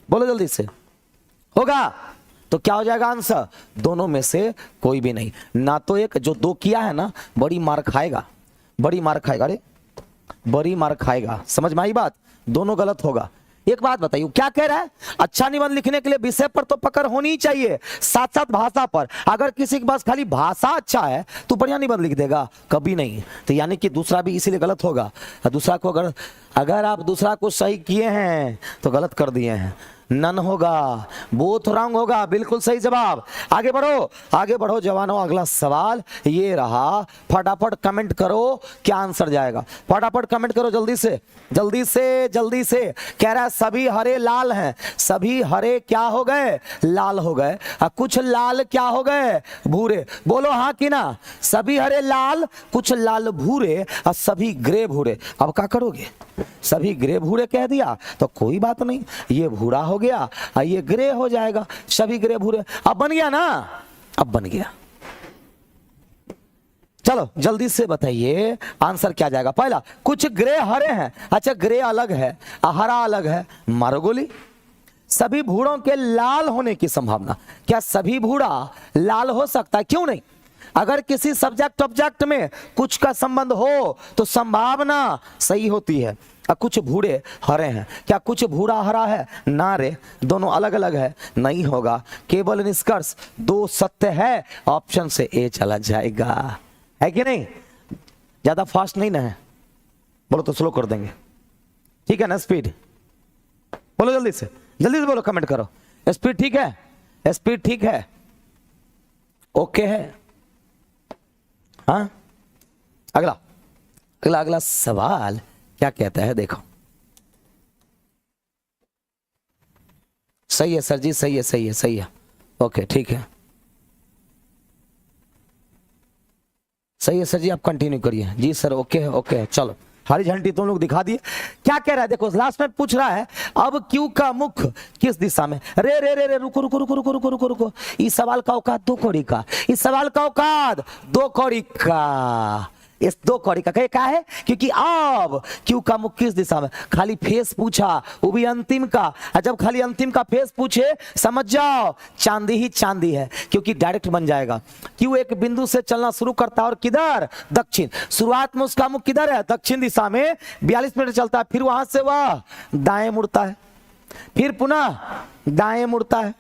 बोलो जल्दी से, होगा तो क्या हो जाएगा आंसर? दोनों में से कोई भी नहीं। ना तो एक जो दो किया है ना, बड़ी मार खाएगा, बड़ी मार खाएगा, अरे बड़ी मार खाएगा। समझ में आई बात? दोनों गलत होगा। एक बात बताइए, क्या कह रहा है? अच्छा निबंध लिखने के लिए विषय पर तो पकड़ होनी ही चाहिए, साथ साथ भाषा पर। अगर किसी के पास खाली भाषा अच्छा है तो बढ़िया निबंध लिख देगा? कभी नहीं। तो यानी कि दूसरा भी इसीलिए गलत होगा। दूसरा को अगर आप दूसरा को सही किए हैं तो गलत कर दिए हैं। नन होगा, बोथ रॉन्ग होगा, बिल्कुल सही जवाब। आगे बढ़ो जवानों। अगला सवाल ये रहा, फटाफट कमेंट करो क्या आंसर जाएगा, फटाफट कमेंट करो जल्दी से जल्दी से जल्दी से। कह रहा है सभी हरे लाल हैं, सभी हरे क्या हो गए? लाल हो गए। कुछ लाल क्या हो गए? भूरे। बोलो हाँ कि ना? सभी हरे लाल, कुछ लाल भूरे और सभी ग्रे भूरे। अब क्या करोगे? सभी ग्रे भूरे कह दिया तो कोई बात नहीं, ये भूरा हो गया और ये ग्रे हो जाएगा, सभी ग्रे भूरे। अब बन गया ना? अब बन गया। चलो जल्दी से बताइए आंसर क्या जाएगा। पहला, कुछ ग्रे हरे हैं। अच्छा ग्रे अलग है, हरा अलग है, मारो गोली। सभी भूरों के लाल होने की संभावना, क्या सभी भूरा लाल हो सकता है? क्यों नहीं? अगर किसी सब्जेक्ट ऑब्जेक्ट में कुछ का संबंध हो तो संभावना सही होती है। कुछ भूरे हरे हैं, क्या कुछ भूरा हरा है? ना रे, दोनों अलग अलग है, नहीं होगा। केवल निष्कर्ष दो सत्य है, ऑप्शन से ए चला जाएगा, है कि नहीं? ज्यादा फास्ट नहीं ना है, बोलो तो स्लो कर देंगे, ठीक है ना? स्पीड बोलो जल्दी से बोलो, कमेंट करो। स्पीड ठीक है? स्पीड ठीक है? ओके है? हाँ, अगला सवाल क्या कहता है देखो। सही है सर जी, सही है। ओके ठीक है, सही है सर जी, आप कंटिन्यू करिए। जी सर, ओके है। चलो हरी झंडी तुम लोग दिखा दिए। क्या कह रहा है देखो, लास्ट में पूछ रहा है अब क्यू का मुख किस दिशा में? रे रुको। इस सवाल का औकात दो कौड़ी का, इस सवाल का औकात दो कौड़ी का, इस दो कौड़ी का क्या है? क्योंकि अब क्यू का मुख किस दिशा में, खाली फेस पूछा, वो भी अंतिम का। जब खाली अंतिम का फेस पूछे समझ जाओ चांदी ही चांदी है, क्योंकि डायरेक्ट बन जाएगा। क्यू एक बिंदु से चलना शुरू करता है और किधर? दक्षिण। शुरुआत में उसका मुख किधर है? दक्षिण दिशा में। 42 मिनट चलता है, फिर वहां से वह दाएं मुड़ता है, फिर पुनः दाएं मुड़ता है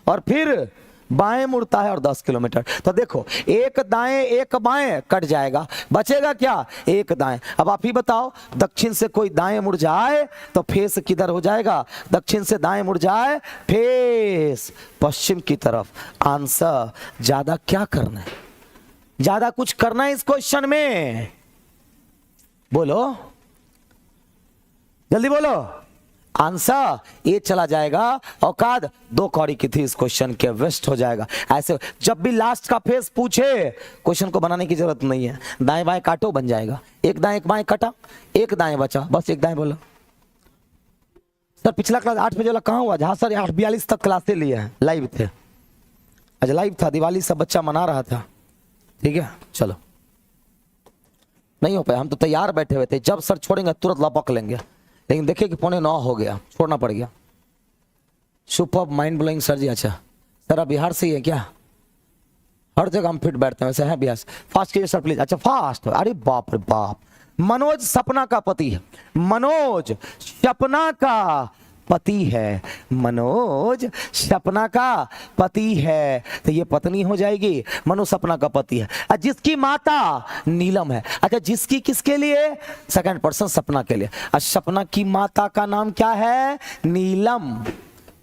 और फिर बाएं मुड़ता है और 10 किलोमीटर। तो देखो एक दाएं एक बाएं कट जाएगा, बचेगा क्या? एक दाएं। अब आप ही बताओ, दक्षिण से कोई दाएं मुड़ जाए तो फेस किधर हो जाएगा? दक्षिण से दाएं मुड़ जाए फेस पश्चिम की तरफ। आंसर ज्यादा क्या करना है? ज्यादा कुछ करना है इस क्वेश्चन में? बोलो जल्दी बोलो। आंसर ये चला जाएगा, औकात दो कौड़ी की थी इस क्वेश्चन के, वेस्ट हो जाएगा। ऐसे जब भी लास्ट का फेस पूछे क्वेश्चन को बनाने की जरूरत नहीं है, दाएं बाएं काटो बन जाएगा। एक दाएं एक बाएं कटा, एक दाएं बचा, बस एक दाएं बोलो। सर पिछला क्लास 8 बजे वाला कहाँ हुआ? जहाँ सर 8:42 तक क्लासे लिए हैं, लाइव थे। अच्छा लाइव था, दिवाली सब बच्चा मना रहा था, ठीक है। चलो नहीं हो पाया, हम तो तैयार बैठे हुए थे, जब सर छोड़ेंगे तुरंत लपक लेंगे, लेकिन देखिए कि 8:45 हो गया, छोड़ना पड़ गया। सुपर माइंड ब्लोइंग सर जी। अच्छा सर आप बिहार से ही है क्या? हर जगह हम फिट बैठते हैं, वैसे है बिहार से। फास्ट कीजिए सर प्लीज। अच्छा फास्ट, अरे बाप रे बाप। मनोज सपना का पति है, मनोज सपना का पति है, मनोज सपना का पति है, तो ये पत्नी हो जाएगी। मनोज सपना का पति है, जिसकी माता नीलम है। अच्छा जिसकी किसके लिए? सेकंड पर्सन सपना के लिए। सपना की माता का नाम क्या है? नीलम।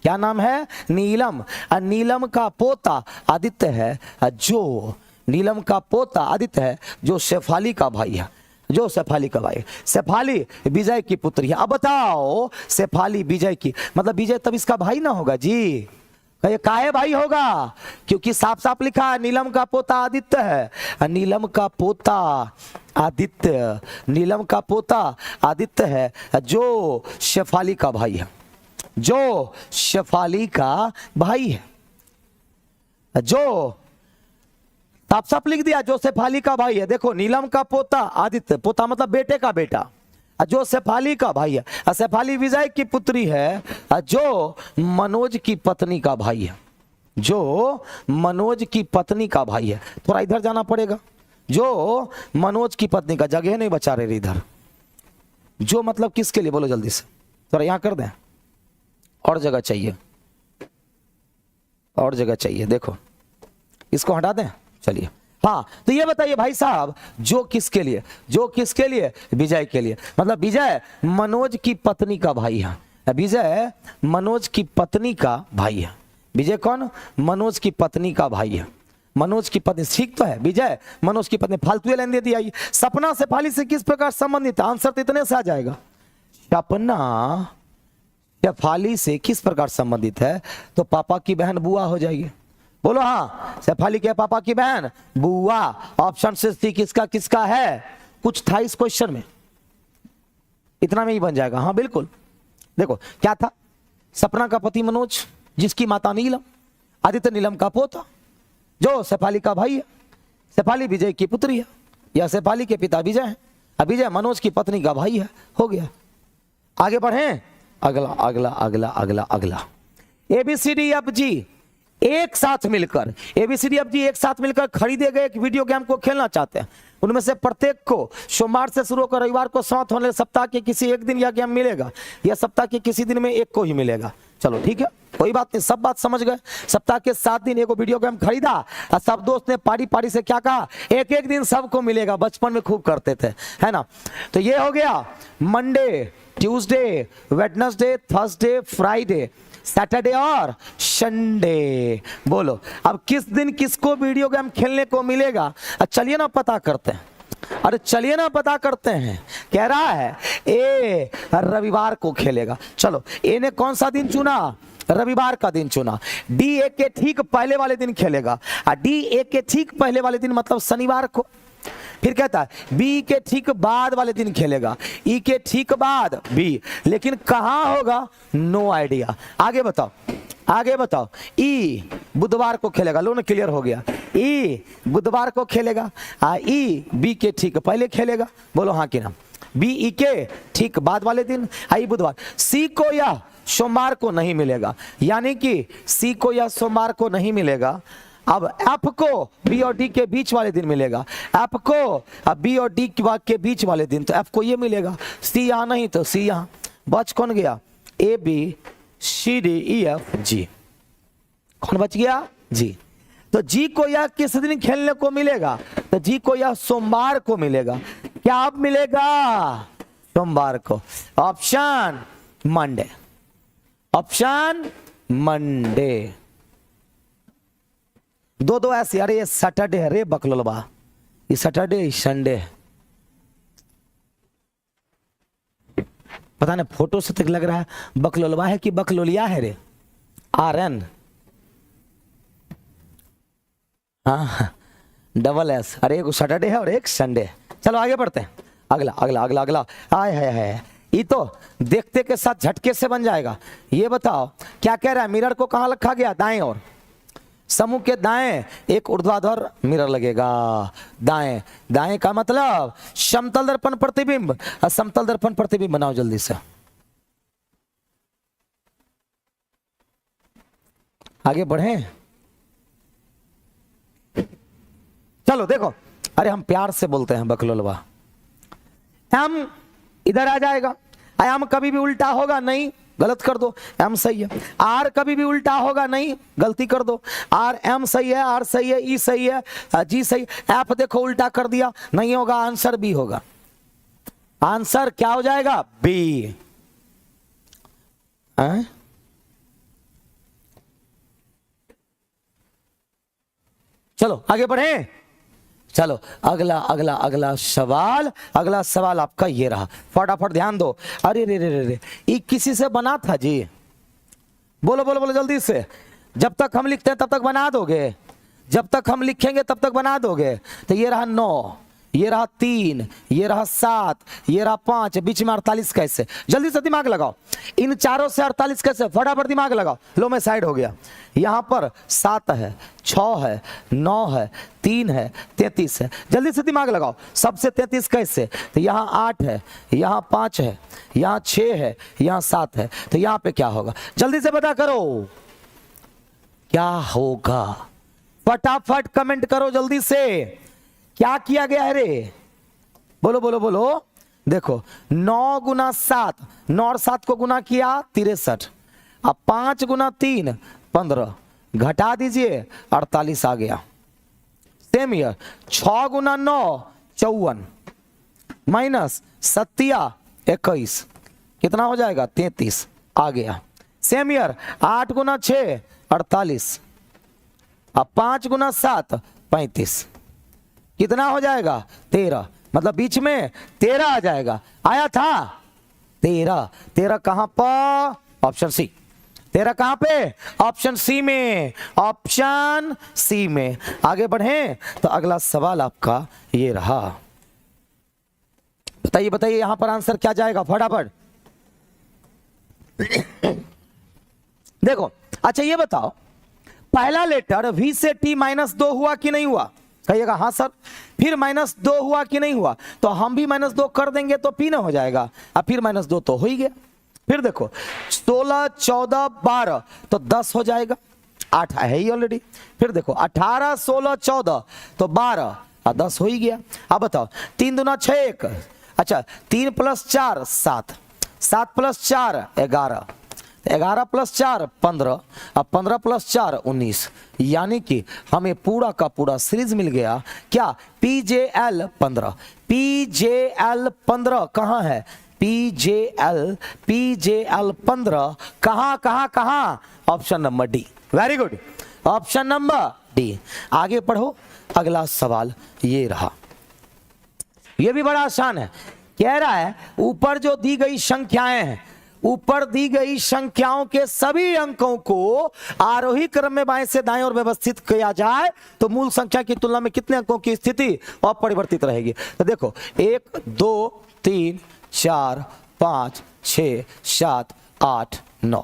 क्या नाम है? नीलम। नीलम का पोता आदित्य है, जो नीलम का पोता आदित्य है, जो शेफाली का भाई है, जो शेफाली का भाई। शेफाली विजय की पुत्री है। अब बताओ शेफाली विजय की, मतलब विजय तब इसका भाई ना होगा जी? काहे भाई होगा? क्योंकि साफ साफ लिखा है नीलम का पोता आदित्य है। नीलम का पोता आदित्य, नीलम का पोता आदित्य है, जो शेफाली का भाई है। जो शेफाली का भाई है। जो साफ साफ लिख दिया, जो शेफाली का भाई है। देखो, नीलम का पोता आदित्य, पोता मतलब बेटे का बेटा, जो शेफाली का भाई है। शेफाली विजय की पुत्री है, जो मनोज की पत्नी का भाई है। जो मनोज की पत्नी का भाई है। थोड़ा इधर जाना पड़ेगा। जो मनोज की पत्नी का, जगह नहीं बचा रहे इधर। जो मतलब किसके लिए, बोलो जल्दी से। थोड़ा यहां कर दें, और जगह चाहिए, और जगह चाहिए। देखो, इसको हटा दें, चलिए। हाँ, तो ये बताइए भाई साहब, जो किसके लिए? जो किसके लिए? विजय के लिए। मतलब विजय मनोज की पत्नी का भाई है। विजय मनोज की पत्नी का भाई है। विजय कौन? मनोज की पत्नी का भाई है। मनोज की पत्नी, ठीक तो है। विजय मनोज की पत्नी। फालतू लेन दे दिया। सपना शेफाली से किस प्रकार संबंधित है? आंसर तो इतने से आ जाएगा। सपना शेफाली से किस प्रकार संबंधित है? तो पापा की बहन बुआ हो जाएगी। बोलो हाँ, शेफाली के पापा की बहन बुआ। ऑप्शन से सी किसका किसका है? कुछ था इस क्वेश्चन में, इतना में ही बन जाएगा। हाँ बिल्कुल। देखो क्या था, सपना का पति मनोज, जिसकी माता नीलम, आदित्य नीलम का पोता, जो शेफाली का भाई है। शेफाली विजय की पुत्री है, या शेफाली के पिता विजय है। विजय मनोज की पत्नी का भाई है। हो गया। आगे बढ़े, अगला अगला अगला अगला अगला। ABCDFG एक साथ मिलकर, ABCDFG एक साथ मिलकर खरीदे गए एक वीडियो गेम को खेलना चाहते हैं। उनमें से प्रत्येक को सोमवार से शुरू होकर रविवार को समाप्त होने सप्ताह के किसी एक दिन यह गेम मिलेगा, या सप्ताह के किसी दिन में एक को ही मिलेगा। चलो ठीक है, कोई बात नहीं, सब बात समझ गए। सप्ताह के 7 दिन एक वीडियो गेम खरीदा, और सब दोस्त ने पारी पारी से क्या कहा, एक एक दिन सबको मिलेगा। बचपन में खूब करते थे, है ना। तो ये हो गया Monday, Tuesday, Wednesday, Thursday, Friday, Saturday और संडे। बोलो अब किस दिन किसको वीडियो गेम खेलने को मिलेगा? चलिए ना पता करते हैं। अरे चलिए ना पता करते हैं। कह रहा है ए रविवार को खेलेगा। चलो, ए ने कौन सा दिन चुना? रविवार का दिन चुना। डी ए के ठीक पहले वाले दिन खेलेगा। डी ए के ठीक पहले वाले दिन मतलब शनिवार को। फिर कहता है बी के ठीक बाद वाले दिन खेलेगा, ई के ठीक बाद बी, लेकिन कहां होगा नो आइडिया। आगे बताओ, आगे बताओ। ई बुधवार को खेलेगा, लो ना क्लियर हो गया। ई बुधवार को खेलेगा, ई बी के ठीक पहले खेलेगा। बोलो हाँ कि ना। बी ई के ठीक बाद वाले दिन, आई बुधवार। सी को या सोमवार को नहीं मिलेगा, यानी कि सी को या सोमवार को नहीं मिलेगा। अब एफ को बी और डी के बीच वाले दिन मिलेगा। एफ को बी और डी के बीच वाले दिन, तो एफ को ये मिलेगा। सी यहां नहीं तो सी यहां। बच कौन गया? A B C D E F G. कौन बच गया? जी। तो जी को यह किस दिन खेलने को मिलेगा? तो जी को यह सोमवार को मिलेगा। क्या अब मिलेगा? सोमवार को। Option Monday, option Monday. दो ऐसे। अरे ये सैटरडे है रे बकलोलबा, ये सैटरडे संडे है। पता नहीं फोटो से तक लग रहा है बकलोलबा है कि बकलोलिया है रे। RN, हाँ डबल S। अरे एक सैटरडे है और एक संडे है। चलो आगे बढ़ते हैं। अगला अगला अगला अगला। आय है ये तो देखते के साथ झटके से बन जाएगा। ये बताओ क्या कह रहा है? मिरर को कहां रखा गया? दाएं ओर। समूह के दाएं एक ऊर्ध्वाधर मिरर लगेगा। दाएं, दाएं का मतलब समतल दर्पण प्रतिबिंब। समतल दर्पण प्रतिबिंब बनाओ जल्दी से। आगे बढ़े। चलो देखो, अरे हम प्यार से बोलते हैं बकलोलवा। एम इधर आ जाएगा। एम कभी भी उल्टा होगा नहीं, गलत कर दो। एम सही है। आर कभी भी उल्टा होगा नहीं, गलती कर दो। आर एम सही है, आर सही है, ई सही है, जी सही। एफ देखो उल्टा कर दिया, नहीं होगा, आंसर बी होगा। आंसर क्या हो जाएगा? बी। चलो आगे बढ़े। चलो अगला अगला अगला सवाल। अगला सवाल आपका ये रहा, फटाफट ध्यान दो। अरे रे रे रे रे, ये किसी से बना था जी? बोलो बोलो बोलो जल्दी से। जब तक हम लिखते हैं तब तक बना दोगे? जब तक हम लिखेंगे तब तक बना दोगे? तो ये रहा 9, ये रहा 3, ये रहा 7, ये रहा 5, बीच में 48 कैसे? जल्दी से दिमाग लगाओ, इन चारों से 48 कैसे? फटाफट दिमाग लगाओ। लो मैं साइड हो गया। यहां पर 7 है, 6 है, 9 है, 3 है, 33 है। जल्दी से दिमाग लगाओ, सबसे 33 कैसे? तो यहां 8 है, यहां 5 है, यहां 6 है, यहां 7 है, तो यहां पे क्या होगा? जल्दी से पता करो क्या होगा। फटाफट कमेंट करो जल्दी से, क्या किया गया है रे? बोलो बोलो बोलो। देखो 9 गुना 7, 9 और 7 को गुना किया 63, अब 5 गुना 3 15, घटा दीजिए 48 आ गया। सेम ईयर 6 गुना 9 54, माइनस 7 21, कितना हो जाएगा? 33 आ गया। सेम ईयर 8 गुना 6 48, अब 5 गुना 7 35, कितना हो जाएगा? 13, मतलब बीच में 13 आ जाएगा। आया था 13, 13 कहां पर? Option C. 13 कहां पे? ऑप्शन सी में, ऑप्शन सी में। आगे बढ़े तो अगला सवाल आपका ये रहा। बताइए बताइए यहां पर आंसर क्या जाएगा फटाफट। देखो अच्छा ये बताओ, पहला लेटर वी से टी -2 हुआ कि नहीं हुआ? कहिएगा हाँ सर। फिर -2 हुआ कि नहीं हुआ? तो हम भी -2 कर देंगे तो पी ना हो जाएगा, अब फिर -2 तो हो ही गया। फिर देखो 16 14 12 तो 10 हो जाएगा, 8 है ही ऑलरेडी। फिर देखो 18 16 14 तो 12 और 10 हो ही गया। अब बताओ 3 दूना 6 1, अच्छा 3 + 4 7, 7 + 4 11, 11 + 4 15, अब 15 + 4 19, यानी कि हमें पूरा का पूरा सीरीज मिल गया। क्या? PJL 15। PJL 15 कहां है? PJL 15 कहां कहां कहां? Option number D. Very good, option number D. आगे पढ़ो, अगला सवाल ये रहा। ये भी बड़ा आसान है। कह रहा है ऊपर जो दी गई संख्याएं हैं, ऊपर दी गई संख्याओं के सभी अंकों को आरोही क्रम में बाएं से दाएं और व्यवस्थित किया जाए तो मूल संख्या की तुलना में कितने अंकों की स्थिति अपरिवर्तित रहेगी? तो देखो 1 2 3 4 5 6 7 8 9,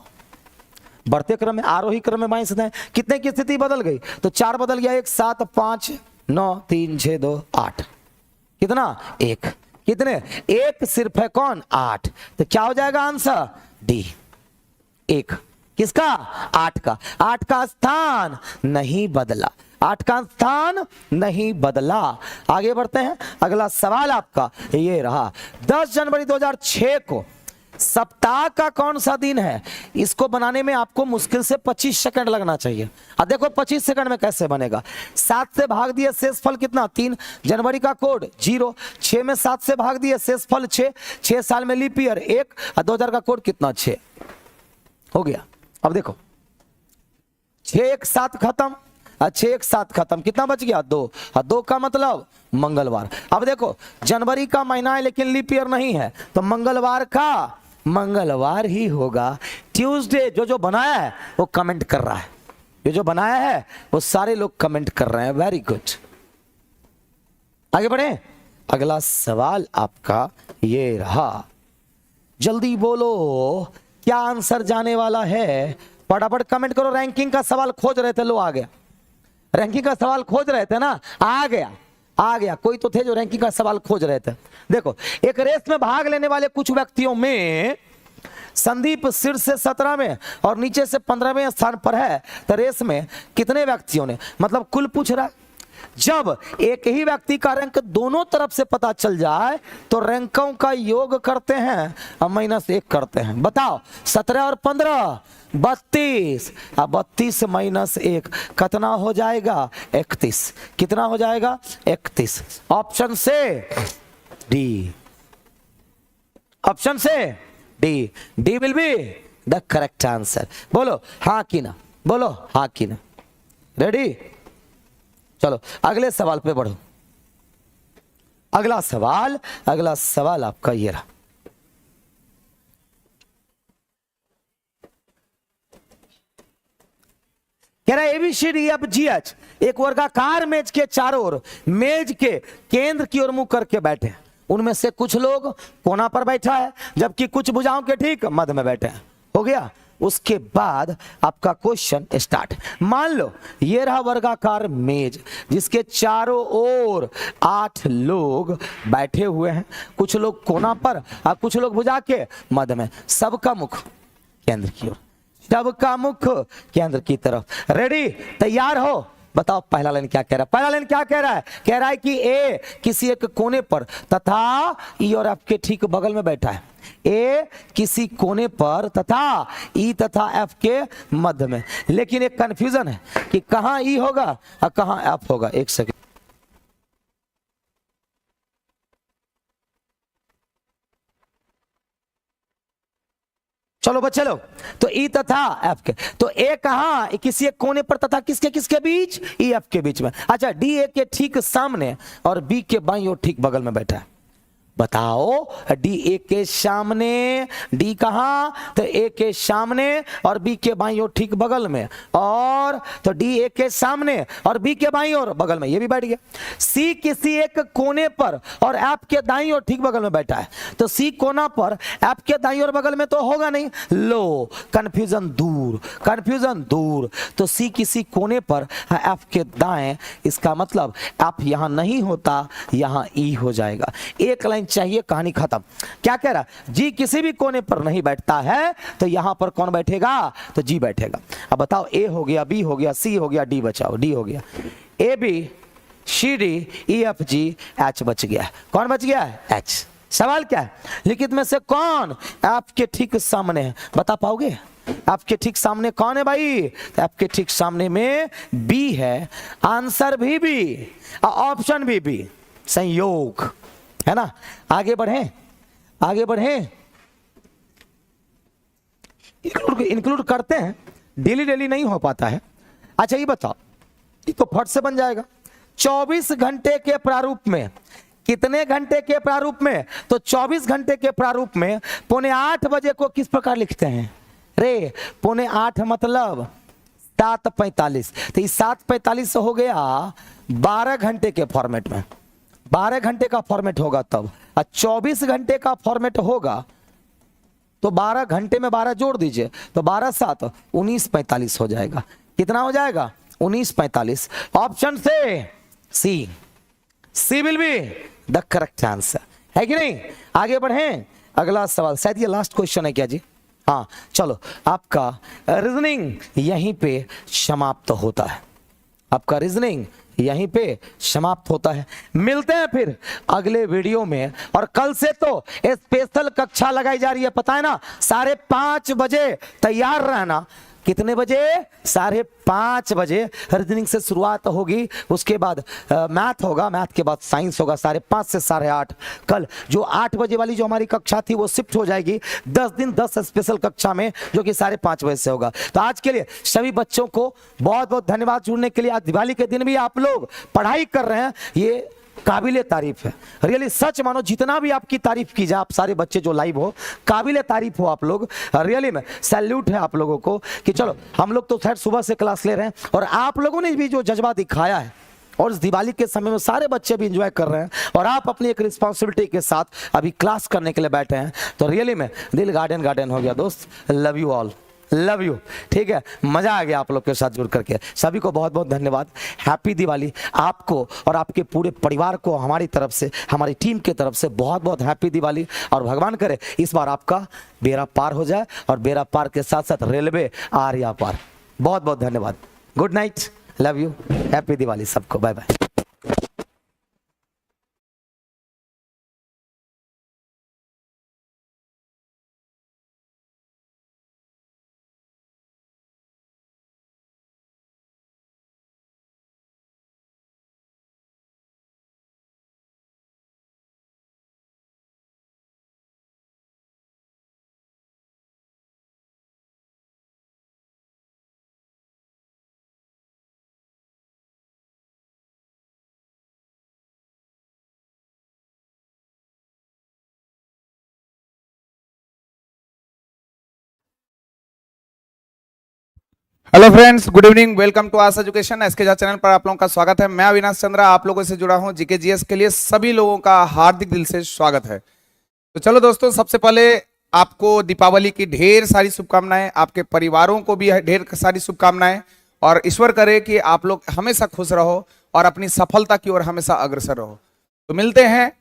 बढ़ते क्रम में आरोही क्रम में बाएं से दाएं कितने की स्थिति बदल गई? तो 4 बदल गया, 1 7 5 9 3 6 2 8, कितना? 1। कितने? 1 सिर्फ है कौन? 8। तो क्या हो जाएगा आंसर? डी 1। किसका? 8 का। 8 का स्थान नहीं बदला, 8 का स्थान नहीं बदला। आगे बढ़ते हैं, अगला सवाल आपका ये रहा। 10 जनवरी 2006 को सप्ताह का कौन सा दिन है? इसको बनाने में आपको मुश्किल से 25 सेकंड लगना चाहिए। अब देखो 25 सेकंड में कैसे बनेगा। 7 से भाग दिए शेषफल कितना? 3। जनवरी का कोड 0, 6 में 7 से भाग दिए शेषफल 6, 6 साल में लीप ईयर 1, और 2000 का कोड कितना? 6 हो गया। अब देखो 6 1 7 खत्म, 6 1 7 खत्म, कितना बच गया? 2, और 2 का मतलब मंगलवार। अब देखो जनवरी का महीना है लेकिन लीप ईयर नहीं है, तो मंगलवार का मंगलवार ही होगा। ट्यूसडे जो बनाया है वो कमेंट कर रहा है, ये जो बनाया है वो सारे लोग कमेंट कर रहे हैं। Very good. आगे बढ़े, अगला सवाल आपका ये रहा। जल्दी बोलो क्या आंसर जाने वाला है? फटाफट कमेंट करो। रैंकिंग का सवाल खोज रहे थे, लो आ गया। रैंकिंग का सवाल खोज रहे थे ना, आ गया आ गया। कोई तो थे जो रैंकिंग का सवाल खोज रहे थे। देखो एक रेस में भाग लेने वाले कुछ व्यक्तियों में संदीप शीर्ष से 17 में और नीचे से 15वें स्थान पर है। तो रेस में कितने व्यक्तियों ने, मतलब कुल पूछ रहा है। जब एक ही व्यक्ति का रैंक दोनों तरफ से पता चल जाए तो रैंकों का योग करते हैं और -1 करते हैं। बताओ 17 और 15 32, अब 32 - 1 कितना हो जाएगा? 31। कितना हो जाएगा? 31। ऑप्शन से डी, ऑप्शन से D, D will be the correct answer. बोलो हाँ कि ना, बोलो हाँ कि ना। रेडी? चलो अगले सवाल पे बढ़ो। अगला सवाल आपका ये रहा। कह रहा है ABCDEFGH एक वर्गाकार मेज के चारों ओर मेज के केंद्र की ओर मुंह करके बैठे हैं। उनमें से कुछ लोग कोना पर बैठा है, जबकि कुछ भुजाओं के ठीक मध्य में बैठे हैं। हो गया। उसके बाद आपका क्वेश्चन स्टार्ट। मान लो ये रहा वर्गाकार मेज जिसके चारों ओर 8 लोग बैठे हुए हैं, कुछ लोग कोना पर और कुछ लोग भुजा के मध्य में, सबका मुख केंद्र की ओर, सबका मुख केंद्र की तरफ। रेडी, तैयार हो? बताओ पहला लाइन क्या कह रहा है? पहला लाइन क्या कह रहा है? कह रहा है कि ए किसी एक कोने पर तथा ई और एफ के ठीक बगल में बैठा है। ए किसी कोने पर तथा ई तथा एफ के मध्य में। लेकिन एक कंफ्यूजन है कि कहां ई होगा और कहां एफ होगा। एक सेकंड, चलो बच्चे लोग, तो ई तथा एफ के, तो ए कहां? किसी एक कोने पर तथा किसके किसके बीच? ई एफ के बीच में। अच्छा, डी ए के ठीक सामने और बी के बाईं ओर ठीक बगल में बैठा है। बताओ, डी ए के सामने, डी कहां? तो ए के सामने और बी के बाईं ओर ठीक बगल में, और तो डी ए के सामने और बी के बाईं ओर बगल में, ये भी बैठ गया। सी किसी एक कोने पर और एफ के दाईं ओर ठीक बगल में बैठा है। तो सी कोना पर, एफ के दाईं ओर बगल में तो होगा नहीं। लो, कंफ्यूजन दूर, कंफ्यूजन दूर। तो सी किसी कोने पर, एफ के दाएं, इसका मतलब एफ यहां नहीं होता, यहां ई हो जाएगा। एक लाइन चाहिए, कहानी खत्म। क्या कह रहा? जी किसी भी कोने पर नहीं बैठता है, तो यहां पर कौन बैठेगा? तो जी बैठेगा। अब बताओ, ए हो गया, बी हो गया, सी हो गया, डी बचाओ, डी हो गया। A B C D E F G H बच गया। कौन बच गया? एच। सवाल क्या है? लिखित में से कौन आपके ठीक सामने है? बता पाओगे? आपके ठीक सामने कौन है भाई? आपके ठीक सामने में बी है। आंसर भी बी, ऑप्शन भी बी, संयोग है ना। आगे बढ़े, आगे बढ़े, इंक्लूड करते हैं, डेली डेली नहीं हो पाता है। अच्छा ये बताओ, ये तो फट से बन जाएगा। 24 घंटे के प्रारूप में, कितने घंटे के प्रारूप में? तो 24 घंटे के प्रारूप में 7:45 बजे को किस प्रकार लिखते हैं? रे 7:45 मतलब 7:45, तो इस 7:45 हो गया 12 घंटे के फॉर्मेट में। 12 घंटे का फॉर्मेट होगा तब, और 24 घंटे का फॉर्मेट होगा तो 12 घंटे में 12 जोड़ दीजिए, तो 12 7 19:45 हो जाएगा। कितना हो जाएगा? 19:45। ऑप्शन से C, C will be the correct answer, है कि नहीं? आगे बढ़े, अगला सवाल, शायद ये लास्ट क्वेश्चन है क्या जी? हाँ चलो, आपका रीजनिंग यहीं पे समाप्त होता है। आपका रीजनिंग यहीं पे समाप्त होता है। मिलते हैं फिर अगले वीडियो में। और कल से तो स्पेशल कक्षा लगाई जा रही है, पता है ना? 5:30 बजे तैयार रहना। कितने बजे? 5:30 बजे रीजनिंग से शुरुआत होगी। उसके बाद मैथ होगा, मैथ के बाद साइंस होगा 5:30 से 8:30। कल जो 8 बजे वाली जो हमारी कक्षा थी वो शिफ्ट हो जाएगी 10 दिन 10 स्पेशल कक्षा में, जो कि 5:30 बजे से होगा। तो आज के लिए सभी बच्चों को बहुत बहुत धन्यवाद जुड़ने के लिए। आज दिवाली के दिन भी आप लोग पढ़ाई कर रहे हैं, ये काबिले तारीफ है। रियली सच मानो, जितना भी आपकी तारीफ की जाए, आप सारे बच्चे जो लाइव हो, काबिले तारीफ हो आप लोग। रियली में सैल्यूट है आप लोगों को कि चलो, हम लोग तो खैर सुबह से क्लास ले रहे हैं, और आप लोगों ने भी जो जज्बा दिखाया है, और इस दिवाली के समय में सारे बच्चे भी एंजॉय कर रहे हैं, और आप अपनी एक रिस्पॉन्सिबिलिटी के साथ अभी क्लास करने के लिए बैठे हैं। तो रियली में दिल गार्डन गार्डन हो गया दोस्त। Love you all, love you. ठीक है, मजा आ गया आप लोग के साथ जुड़ करके। सभी को बहुत बहुत धन्यवाद। हैप्पी दिवाली आपको और आपके पूरे परिवार को हमारी तरफ से, हमारी टीम की तरफ से बहुत बहुत हैप्पी दिवाली। और भगवान करे इस बार आपका बेड़ा पार हो जाए, और बेड़ा पार के साथ साथ रेलवे आर्या पार। बहुत बहुत धन्यवाद। Good night, love you, happy Diwali सबको, bye bye. Hello friends, good evening, welcome to Aas education. SK Jha channel पर आप लोगों का स्वागत है। मैं अविनाश चंद्रा आप लोगों से जुड़ा हूं। जीके जीएस के लिए सभी लोगों का हार्दिक दिल से स्वागत है। तो चलो दोस्तों, सबसे पहले आपको दीपावली की ढेर सारी शुभकामनाएं, आपके परिवारों को भी ढेर सारी शुभकामनाएं, और ईश्वर करे कि आप लोग हमेशा खुश रहो और अपनी सफलता की ओर हमेशा अग्रसर रहो। तो मिलते हैं,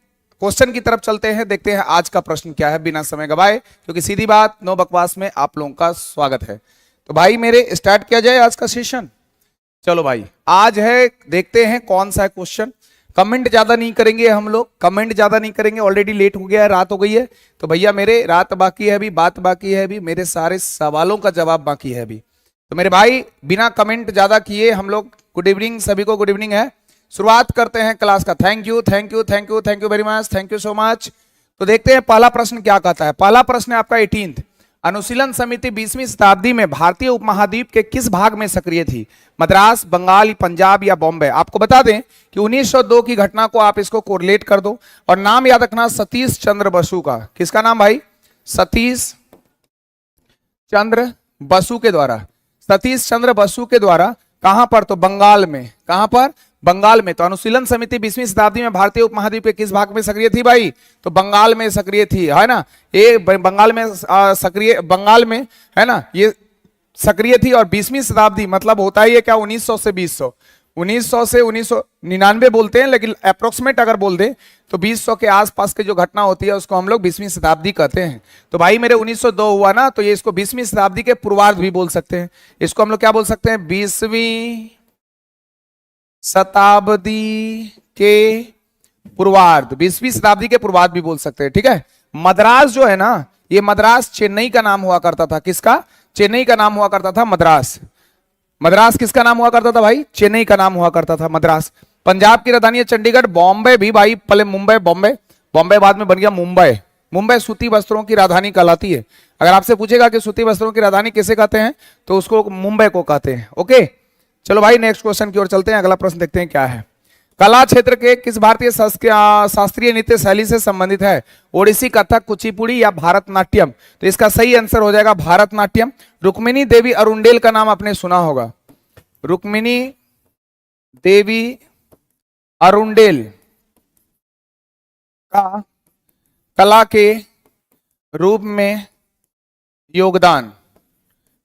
क्वेश्चन की तरफ चलते हैं, देखते हैं आज का प्रश्न क्या है बिना समय गवाए, क्योंकि सीधी बात नो बकवास में आप लोगों का स्वागत है। तो भाई मेरे स्टार्ट किया जाए आज का सेशन। चलो भाई, आज है, देखते हैं कौन सा है क्वेश्चन। कमेंट ज्यादा नहीं करेंगे हम लोग, कमेंट ज्यादा नहीं करेंगे, ऑलरेडी लेट हो गया है, रात हो गई है। तो भैया मेरे रात बाकी है अभी, बात बाकी है अभी, मेरे सारे सवालों का जवाब बाकी है अभी। तो मेरे भाई बिना कमेंट ज्यादा किए हम लोग, गुड इवनिंग सभी को, गुड इवनिंग है। शुरुआत करते हैं क्लास का। Thank you thank you thank you thank you very much, thank you so much. तो देखते हैं पहला प्रश्न क्या कहता है। पहला प्रश्न है आपका 18th। अनुशीलन समिति 20वीं शताब्दी में भारतीय उपमहाद्वीप के किस भाग में सक्रिय थी? मद्रास, बंगाल, पंजाब या बॉम्बे? आपको बता दें कि 1902 की घटना को आप इसको कोरिलेट कर दो, और नाम याद रखना सतीश चंद्र बसु का। किसका नाम भाई? सतीश चंद्र बसु के द्वारा। सतीश चंद्र बसु के द्वारा। कहां पर? तो बंगाल में। कहां पर? बंगाल में। तो अनुशीलन समिति 20वीं शताब्दी में भारतीय उपमहाद्वीप के किस भाग में सक्रिय थी भाई? तो बंगाल में सक्रिय थी, है ना। ये बंगाल में सक्रिय, बंगाल में, है ना, ये सक्रिय थी। और 20वीं शताब्दी मतलब होता ही है क्या? 1900 से 2000, 1900 से 1999 बोलते हैं, लेकिन अप्रोक्सीमेट अगर बोल दें तो 2000 के आसपास की जो घटना होती है उसको हम लोग 20वीं शताब्दी कहते हैं। तो भाई मेरे 1902 हुआ ना, तो ये इसको 20वीं शताब्दी के पूर्वार्ध भी बोल सकते हैं। इसको हम लोग क्या बोल सकते हैं? 20वीं शताब्दी के पूर्वार्ध, 20वीं शताब्दी के पूर्वार्ध भी बोल सकते हैं, ठीक है। मद्रास जो है ना, ये मद्रास चेन्नई का नाम हुआ करता था। किसका? चेन्नई का नाम हुआ करता था मद्रास। मद्रास किसका नाम हुआ करता था भाई? चेन्नई का नाम हुआ करता था मद्रास। पंजाब की राजधानी है चंडीगढ़। बॉम्बे भी भाई, पहले मुंबई, बॉम्बे, बॉम्बे बाद में बन गया मुंबई। मुंबई सूती वस्त्रों की राजधानी कहलाती है। अगर आपसे पूछेगा कि सूती वस्त्रों की राजधानी किसे कहते हैं, तो उसको मुंबई को कहते हैं। ओके, चलो भाई नेक्स्ट क्वेश्चन की ओर चलते हैं। अगला प्रश्न देखते हैं क्या है। कला क्षेत्र के किस भारतीय शास्त्रीय नृत्य शैली से संबंधित है? ओडिसी, कथक, कुचिपुड़ी या भारतनाट्यम? तो इसका सही आंसर हो जाएगा भारतनाट्यम। रुक्मिणी देवी अरुंडेल का नाम आपने सुना होगा। रुक्मिणी देवी अरुंडेल का कला के रूप में योगदान,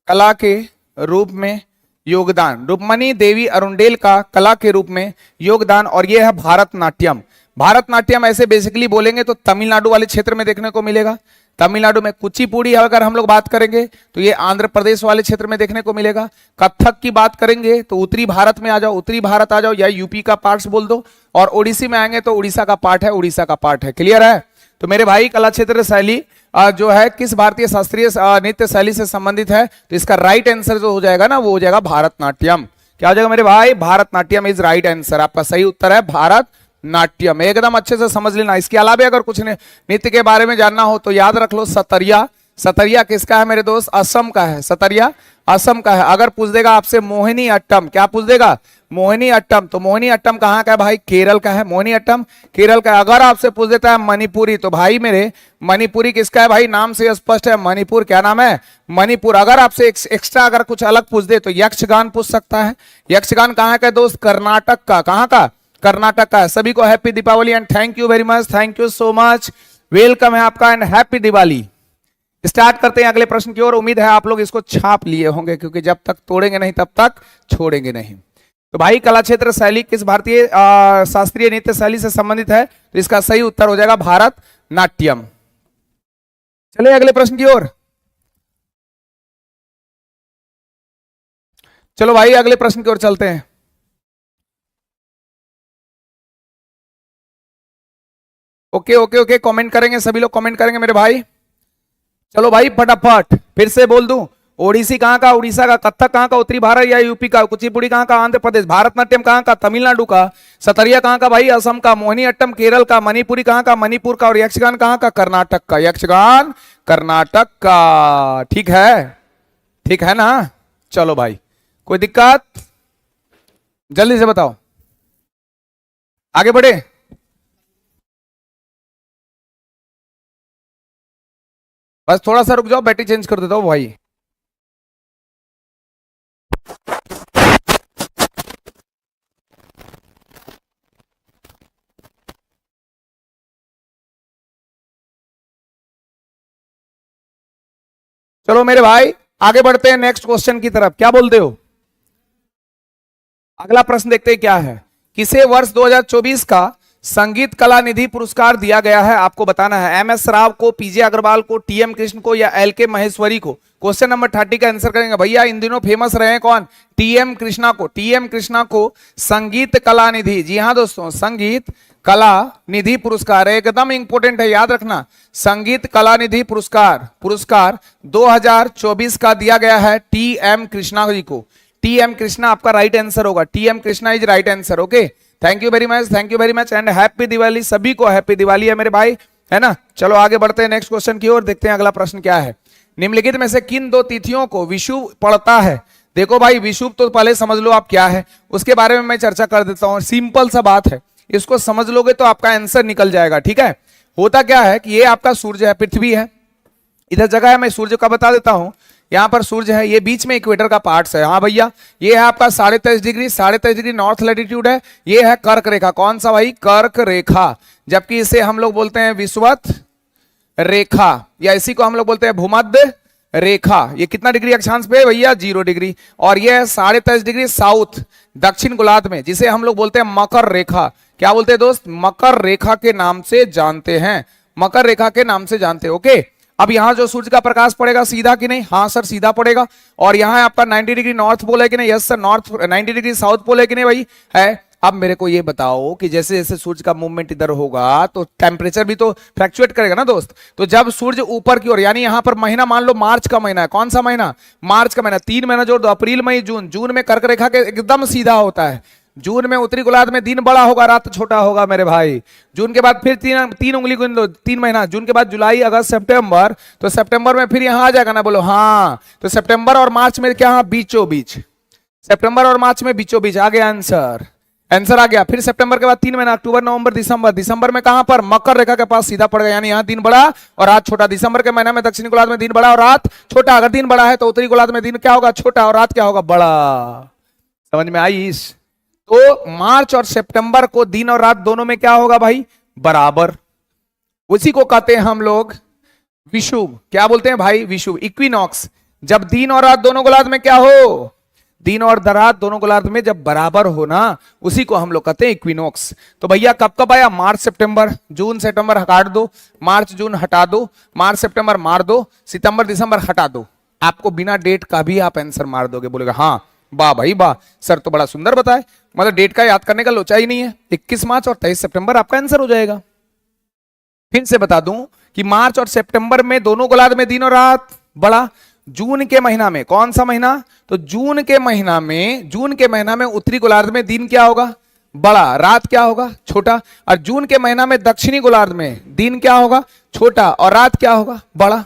कला के रूप में योगदान, रुक्मिणी देवी अरुंडेल का कला के रूप में योगदान, और यह है भारतनाट्यम। भारतनाट्यम ऐसे बेसिकली बोलेंगे तो तमिलनाडु वाले क्षेत्र में देखने को मिलेगा। तमिलनाडु में। कुचिपुड़ी अगर हम लोग बात करेंगे तो ये आंध्र प्रदेश वाले क्षेत्र में देखने को मिलेगा। कथक की बात करेंगे तो उत्तरी भारत में आ जाओ, उत्तरी भारत आ जाओ, या यूपी का पार्ट बोल दो। और ओडिसी में आएंगे तो उड़ीसा का पार्ट है, उड़ीसा का पार्ट है। क्लियर है? तो मेरे भाई कला क्षेत्र शैली जो है किस भारतीय शास्त्रीय नृत्य शैली से संबंधित है? तो इसका राइट आंसर जो हो जाएगा ना, वो हो जाएगा भारतनाट्यम। क्या हो जाएगा मेरे भाई? Bharatanatyam is right answer. आपका सही उत्तर है भारतनाट्यम। एकदम अच्छे से समझ लेना। इसके अलावा अगर कुछ नृत्य के बारे में जानना हो तो याद रख लो सतरिया। सतरिया किसका है मेरे दोस्त? असम का है। सतरिया असम का है। अगर पूछ देगा आपसे मोहिनी अट्टम, क्या पूछ देगा? मोहिनी अट्टम, तो मोहिनी अट्टम कहाँ का है भाई? केरल का है। मोहिनी अट्टम केरल का है। अगर आपसे पूछ देता है मणिपुरी, तो भाई मेरे मणिपुरी किसका है भाई? नाम से स्पष्ट है, मणिपुर। क्या नाम है? मणिपुर। अगर आपसे एक्स्ट्रा अगर कुछ अलग पूछ दे तो यक्षगान पूछ सकता है। यक्षगान कहाँ का है दोस्त? कर्नाटक का। कहाँ का? कर्नाटक का है। सभी को happy Deepawali and thank you very much, thank you so much, welcome है आपका एंड हैप्पी दिवाली। स्टार्ट करते हैं अगले प्रश्न की ओर। उम्मीद है आप लोग इसको छाप लिए होंगे, क्योंकि जब तक तोड़ेंगे नहीं तब तक छोड़ेंगे नहीं। तो भाई कला क्षेत्र शैली किस भारतीय शास्त्रीय नृत्य शैली से संबंधित है? तो इसका सही उत्तर हो जाएगा भारतनाट्यम। चलिए अगले प्रश्न की ओर। चलो भाई अगले प्रश्न की ओर चलते हैं। ओके ओके ओके, कमेंट करेंगे सभी लोग, कमेंट करेंगे मेरे भाई। चलो भाई फटाफट फिर से बोल दूं। ओडिसी कहाँ का? उड़ीसा का। कथक कहाँ का? उत्तरी भारत या यूपी का। कुचिपुड़ी कहाँ का? आंध्र प्रदेश। भारतनाट्यम कहाँ का? तमिलनाडु का। सतरिया कहाँ का भाई? असम का। मोहिनी अट्टम केरल का। मणिपुरी कहाँ का? मणिपुर का। और यक्षगान कहाँ का? कर्नाटक का। यक्षगान कर्नाटक का। ठीक है, ठीक है ना? चलो भाई, कोई दिक्कत? जल्दी से बताओ, आगे बढ़े। बस थोड़ा सा रुक जाओ, बैटरी चेंज कर देता हूं भाई। चलो मेरे भाई आगे बढ़ते हैं नेक्स्ट क्वेश्चन की तरफ, क्या बोलते हो? अगला प्रश्न देखते हैं क्या है। किसे वर्ष 2024 का संगीत कला निधि पुरस्कार दिया गया है, आपको बताना है। एम एस राव को, पीजे अग्रवाल को, टीएम कृष्ण को या एल के महेश्वरी को? क्वेश्चन नंबर 30 का आंसर करेंगे भैया। इन दिनों फेमस रहे हैं कौन? टीएम कृष्णा को। टीएम कृष्णा को संगीत कला निधि, जी हाँ दोस्तों, संगीत कला निधि पुरस्कार एकदम इंपॉर्टेंट है, याद रखना। संगीत कला निधि पुरस्कार 2024 का दिया गया है टीएम कृष्णा जी को। टीएम कृष्णा आपका राइट आंसर होगा। TM Krishna is right answer. Okay, thank you very much, thank you very much and happy Diwali. सभी को हैप्पी दिवाली है मेरे भाई, है ना। चलो आगे बढ़ते हैं नेक्स्ट क्वेश्चन की ओर, देखते हैं अगला प्रश्न क्या है। निम्नलिखित में से किन दो तिथियों को विषुव पड़ता है? देखो भाई, विषुव तो पहले समझ लो आप क्या है, उसके बारे में मैं चर्चा कर देता हूं। सिंपल सा बात है, इसको समझ लोगे तो आपका आंसर निकल जाएगा, ठीक है। होता क्या है कि ये आपका सूर्य है, पृथ्वी है, इधर जगह है, मैं सूर्य का बता देता हूं। यहां पर सूर्य है, ये बीच में इक्वेटर का पार्ट्स है। हाँ भैया, ये है आपका 23.5 डिग्री नॉर्थ लैटिट्यूड है। ये है कर्क रेखा। कौन सा भाई? कर्क रेखा। जबकि इसे हम लोग बोलते हैं विषुवत रेखा, या इसी को हम लोग बोलते हैं भूमध्य रेखा। ये कितना डिग्री अक्षांश पे है भैया? 0 डिग्री। और ये है 23.5 डिग्री साउथ दक्षिण गोलार्ध में, जिसे हम लोग बोलते हैं मकर रेखा। क्या बोलते हैं दोस्त? मकर रेखा के नाम से जानते हैं, मकर रेखा के नाम से जानते हैं। ओके, अब यहां जो सूर्य का प्रकाश पड़ेगा सीधा कि नहीं? हाँ सर, सीधा पड़ेगा। और यहाँ आपका 90 डिग्री नॉर्थ पोल है कि नहीं? Yes sir, north 90 degree south pole है कि नहीं भाई? है। अब मेरे को ये बताओ कि जैसे जैसे सूर्य का मूवमेंट इधर होगा तो टेम्परेचर भी तो फ्लक्चुएट करेगा ना दोस्त। तो जब सूर्य ऊपर की ओर, यानी यहां पर महीना मान लो मार्च का महीना है। कौन सा महीना? मार्च का महीना। 3 महीना जोड़ दो, अप्रैल मई जून। जून में कर्क रेखा के एकदम सीधा होता है। जून में उत्तरी गोलार्ध में दिन बड़ा होगा, रात छोटा होगा मेरे भाई। जून के बाद फिर तीन उंगली गिन लो, 3 महीना। जून के बाद जुलाई, अगस्त, सितंबर। तो सितंबर में फिर यहां आ जाएगा ना, बोलो हाँ। तो सितंबर और मार्च में क्या? बीचों बीच। सितंबर और मार्च में बीचों बीच आ गया आंसर। आंसर आ गया। फिर सितंबर के बाद 3 महीना, अक्टूबर, नवंबर, दिसंबर। दिसंबर में कहां पर? मकर रेखा के पास सीधा पड़ गया, यानी यहां दिन बड़ा और रात छोटा। दिसंबर के महीने में दक्षिणी गोलार्ध में दिन बड़ा और रात छोटा। अगर दिन बड़ा है तो उत्तरी गोलार्ध में दिन क्या होगा? छोटा, और रात क्या होगा? बड़ा। समझ में आई इस? तो मार्च और सितंबर को दिन और रात दोनों में क्या होगा भाई? बराबर। उसी को कहते हैं हम लोग विषुव। क्या बोलते हैं भाई? विषुव। इक्विनॉक्स, जब दिन और रात दोनों गोलार्ध में क्या हो? दिन और रात दोनों गोलार्ध में जब बराबर हो ना, उसी को हम लोग कहते हैं इक्विनॉक्स। तो भैया कब कब आया? मार्च सितंबर। जून सितंबर हटा दो, मार्च जून हटा दो, मार्च सितंबर मार दो, सितंबर दिसंबर हटा दो। आपको बिना डेट का भी आप आंसर मार दोगे, बोलेगा हाँ वाह भाई वाह, सर तो बड़ा सुंदर बताए, मतलब डेट का याद करने का लोचा ही नहीं है। 21 मार्च और 23 सितंबर आपका आंसर हो जाएगा। फिर से बता दूं कि मार्च और सितंबर में दोनों गोलार्ध में दिन और रात बड़ा। जून के महीना में, कौन सा महीना? तो जून के महीना में उत्तरी गोलार्ध में दिन क्या होगा? बड़ा, रात क्या होगा? छोटा। और जून के महीना में दक्षिणी गोलार्ध में दिन क्या होगा? छोटा, और रात क्या होगा? बड़ा।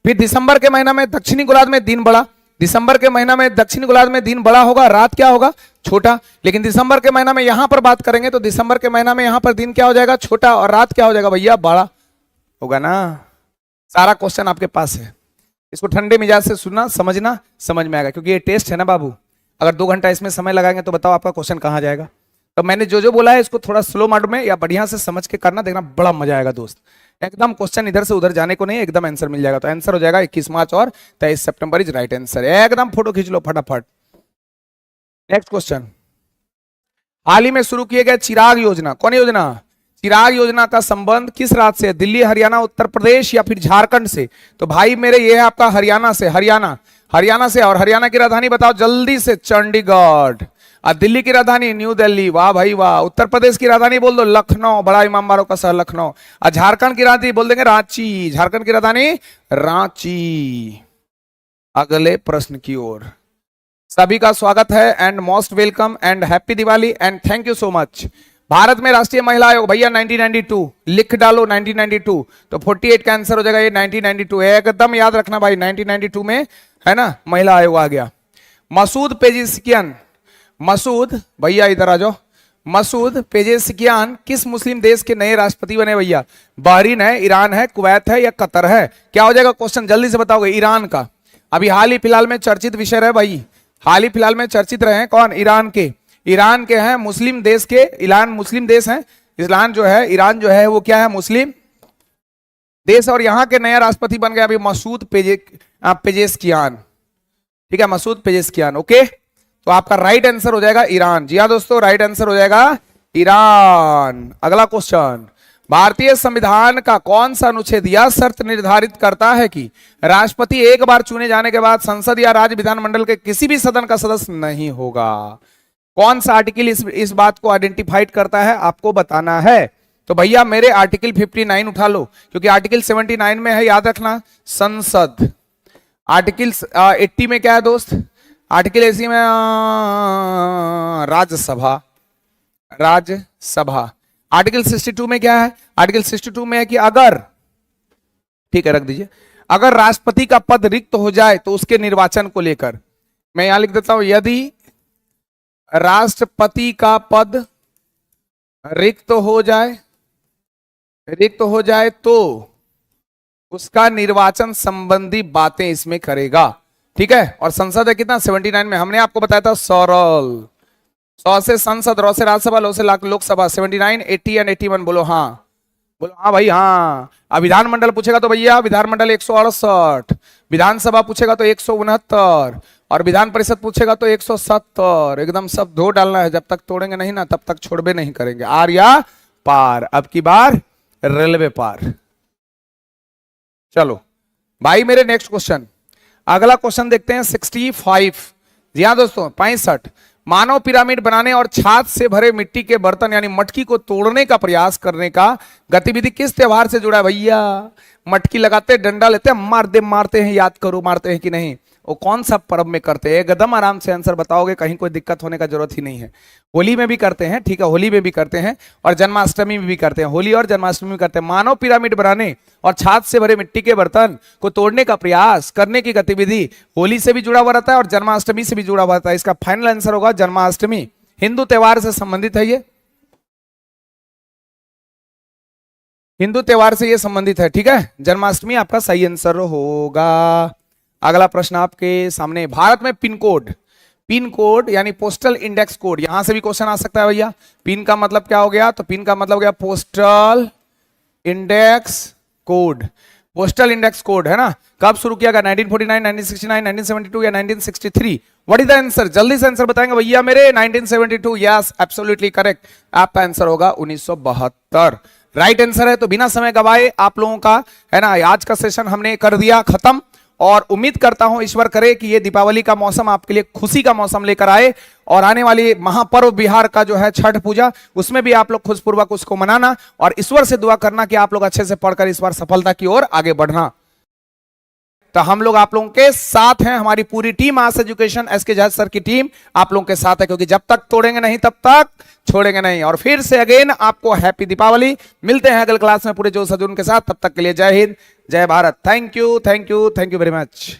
फिर दिसंबर के महीना में दक्षिणी गोलार्ध में दिन बड़ा, दिसंबर के महीना में दक्षिणी गोलार्ध में दिन बड़ा होगा, रात क्या होगा? छोटा। लेकिन दिसंबर के महीना में यहां पर बात करेंगे तो दिसंबर के महीना में यहां पर दिन क्या हो जाएगा? छोटा, और रात क्या हो जाएगा भैया? बड़ा होगा ना। सारा क्वेश्चन आपके पास है, इसको ठंडे मिजाज से सुनना, समझना, समझ में आएगा। क्योंकि ये टेस्ट है ना बाबू, अगर 2 घंटा इसमें समय लगाएंगे तो बताओ आपका क्वेश्चन कहां जाएगा। तो मैंने जो बोला है इसको थोड़ा स्लो मोड में या बढ़िया से समझ के करना, देखना बड़ा मजा आएगा दोस्त। एकदम क्वेश्चन इधर से उधर जाने को नहीं, एकदम आंसर मिल जाएगा। तो आंसर हो जाएगा 21 मार्च और 23 सितंबर इज राइट आंसर। एकदम फोटो खींच लो फटाफट। नेक्स्ट क्वेश्चन, हाल ही में शुरू किए गए चिराग योजना, कौन योजना? चिराग योजना का संबंध किस राज्य से? दिल्ली, हरियाणा, उत्तर प्रदेश या फिर झारखंड से? तो भाई मेरे ये है आपका हरियाणा से, हरियाणा से। और हरियाणा की राजधानी बताओ जल्दी से? चंडीगढ़। और दिल्ली की राजधानी न्यू दिल्ली, वाह भाई वाह। उत्तर प्रदेश की राजधानी बोल दो लखनऊ, बड़ा इमामबाड़ों का शहर लखनऊ। और झारखंड की राजधानी बोल देंगे रांची, झारखंड की राजधानी रांची। अगले प्रश्न की ओर सभी का स्वागत है and most welcome and happy Diwali and thank you so much. Bharat में राष्ट्रीय महिला आयोग भैया 1992 लिख डालो 1992, तो 48 का आंसर हो जाएगा ये 1992। एकदम याद रखना भाई, 1992 में है ना महिला आयोग आ गया। मसूद पेजेशिकियान, मसूद भैया इधर आ जाओ। मसूद पेजेशिकियान किस मुस्लिम देश के नए राष्ट्रपति बने भैया? बहरीन है, ईरान है, कुवैत है या कतर है? क्या हो जाएगा क्वेश्चन? जल्दी से बताओगे। ईरान का। अभी हाल ही फिलहाल में चर्चित विषय रहे भाई, हाल ही फिलहाल में चर्चित रहे कौन? ईरान के हैं, मुस्लिम देश के। ईरान मुस्लिम देश है, ईरान जो है वो क्या है? मुस्लिम देश। और यहाँ के नया राष्ट्रपति बन गया अभी मसूद पेजेस्कियान, ठीक है, मसूद पेजेस्कियान। ओके, तो आपका राइट आंसर हो जाएगा ईरान। जी हाँ दोस्तों, राइट आंसर हो जाएगा ईरान। अगला क्वेश्चन, भारतीय संविधान का कौन सा अनुच्छेद यह शर्त निर्धारित करता है कि राष्ट्रपति एक बार चुने जाने के बाद संसद या राज्य विधानमंडल के किसी भी सदन का सदस्य नहीं होगा? कौन सा आर्टिकल इस बात को आइडेंटिफाइड करता है, आपको बताना है। तो भैया मेरे आर्टिकल 59 उठा लो, क्योंकि आर्टिकल 79 में है, याद रखना, संसद। आर्टिकल 80 में क्या है दोस्त? आर्टिकल 80 में राज्यसभा, राज्यसभा। आर्टिकल 62 में क्या है? आर्टिकल 62 में है कि अगर, ठीक है रख दीजिए, अगर राष्ट्रपति का पद रिक्त हो जाए तो उसके निर्वाचन को लेकर, मैं यहां लिख देता हूं, यदि राष्ट्रपति का पद रिक्त हो जाए तो उसका निर्वाचन संबंधी बातें इसमें करेगा, ठीक है। और संसद है कितना? 79 में। हमने आपको बताया था सरल, 100 से संसद, रौ से राज्यसभा, लो से लोकसभा। 79, 80 एंड 81। बोलो हाँ, बोलो हाँ भाई हाँ। अब विधानमंडल पूछेगा तो भैया विधानमंडल 168, विधानसभा पूछेगा तो 169, और विधान परिषद पूछेगा तो 170। एकदम सब धो डालना है, जब तक तोड़ेंगे नहीं ना तब तक छोड़बे नहीं करेंगे। आर या पार, अब की बार रेलवे पार। चलो भाई मेरे नेक्स्ट क्वेश्चन, अगला क्वेश्चन देखते हैं 65। जी हाँ दोस्तों, 65। मानव पिरामिड बनाने और छाछ से भरे मिट्टी के बर्तन यानी मटकी को तोड़ने का प्रयास करने का गतिविधि किस त्योहार से जुड़ा है भैया? मटकी लगाते, डंडा लेते, मारते हैं, याद करो मारते हैं कि नहीं, वो कौन सा पर्व में करते हैं? एकदम आराम से आंसर बताओगे, कहीं कोई दिक्कत होने का जरूरत ही नहीं है। होली में भी करते हैं, ठीक है, होली में भी करते हैं, और जन्माष्टमी में भी करते हैं। होली और जन्माष्टमी में करते हैं। मानव पिरामिड बनाने और छाछ से भरे मिट्टी के बर्तन को तोड़ने का प्रयास करने की गतिविधि होली से भी जुड़ा हुआ रहता है और जन्माष्टमी से भी जुड़ा हुआ रहता है। इसका फाइनल आंसर होगा जन्माष्टमी। हिंदू त्योहार से संबंधित है, ये हिंदू त्योहार से ये संबंधित है, ठीक है। जन्माष्टमी आपका सही आंसर होगा। अगला प्रश्न आपके सामने, भारत में पिन कोड यानी पोस्टल इंडेक्स कोड, यहां से भी क्वेश्चन आ सकता है भैया। पिन का मतलब क्या हो गया? तो पिन का मतलब हो गया postal index code. Postal index code है ना, कब शुरू किया गया? 1949, 1969, 1972 या 1963? What is the answer? जल्दी से आंसर बताएंगे भैया मेरे। 1972, यस एब्सोल्युटली करेक्ट। आपका आंसर होगा 1972, राइट आंसर है। तो बिना समय गवाए आप लोगों का है ना आज का सेशन हमने कर दिया खत्म, और उम्मीद करता हूं ईश्वर करे कि ये दीपावली का मौसम आपके लिए खुशी का मौसम लेकर आए, और आने वाली महापर्व बिहार का जो है छठ पूजा, उसमें भी आप लोग खुशपूर्वक उसको मनाना, और ईश्वर से दुआ करना कि आप लोग अच्छे से पढ़कर इस बार सफलता की ओर आगे बढ़ना। तो हम लोग आप लोगों के साथ हैं, हमारी पूरी टीम आस एजुकेशन एसके जज सर की टीम आप लोगों के साथ है, क्योंकि जब तक तोड़ेंगे नहीं तब तक छोड़ेंगे नहीं। और फिर से अगेन आपको हैप्पी दीपावली। मिलते हैं अगले क्लास में पूरे जोश जुनून के साथ, तब तक के लिए जय हिंद, जय Bharat. Thank you very much.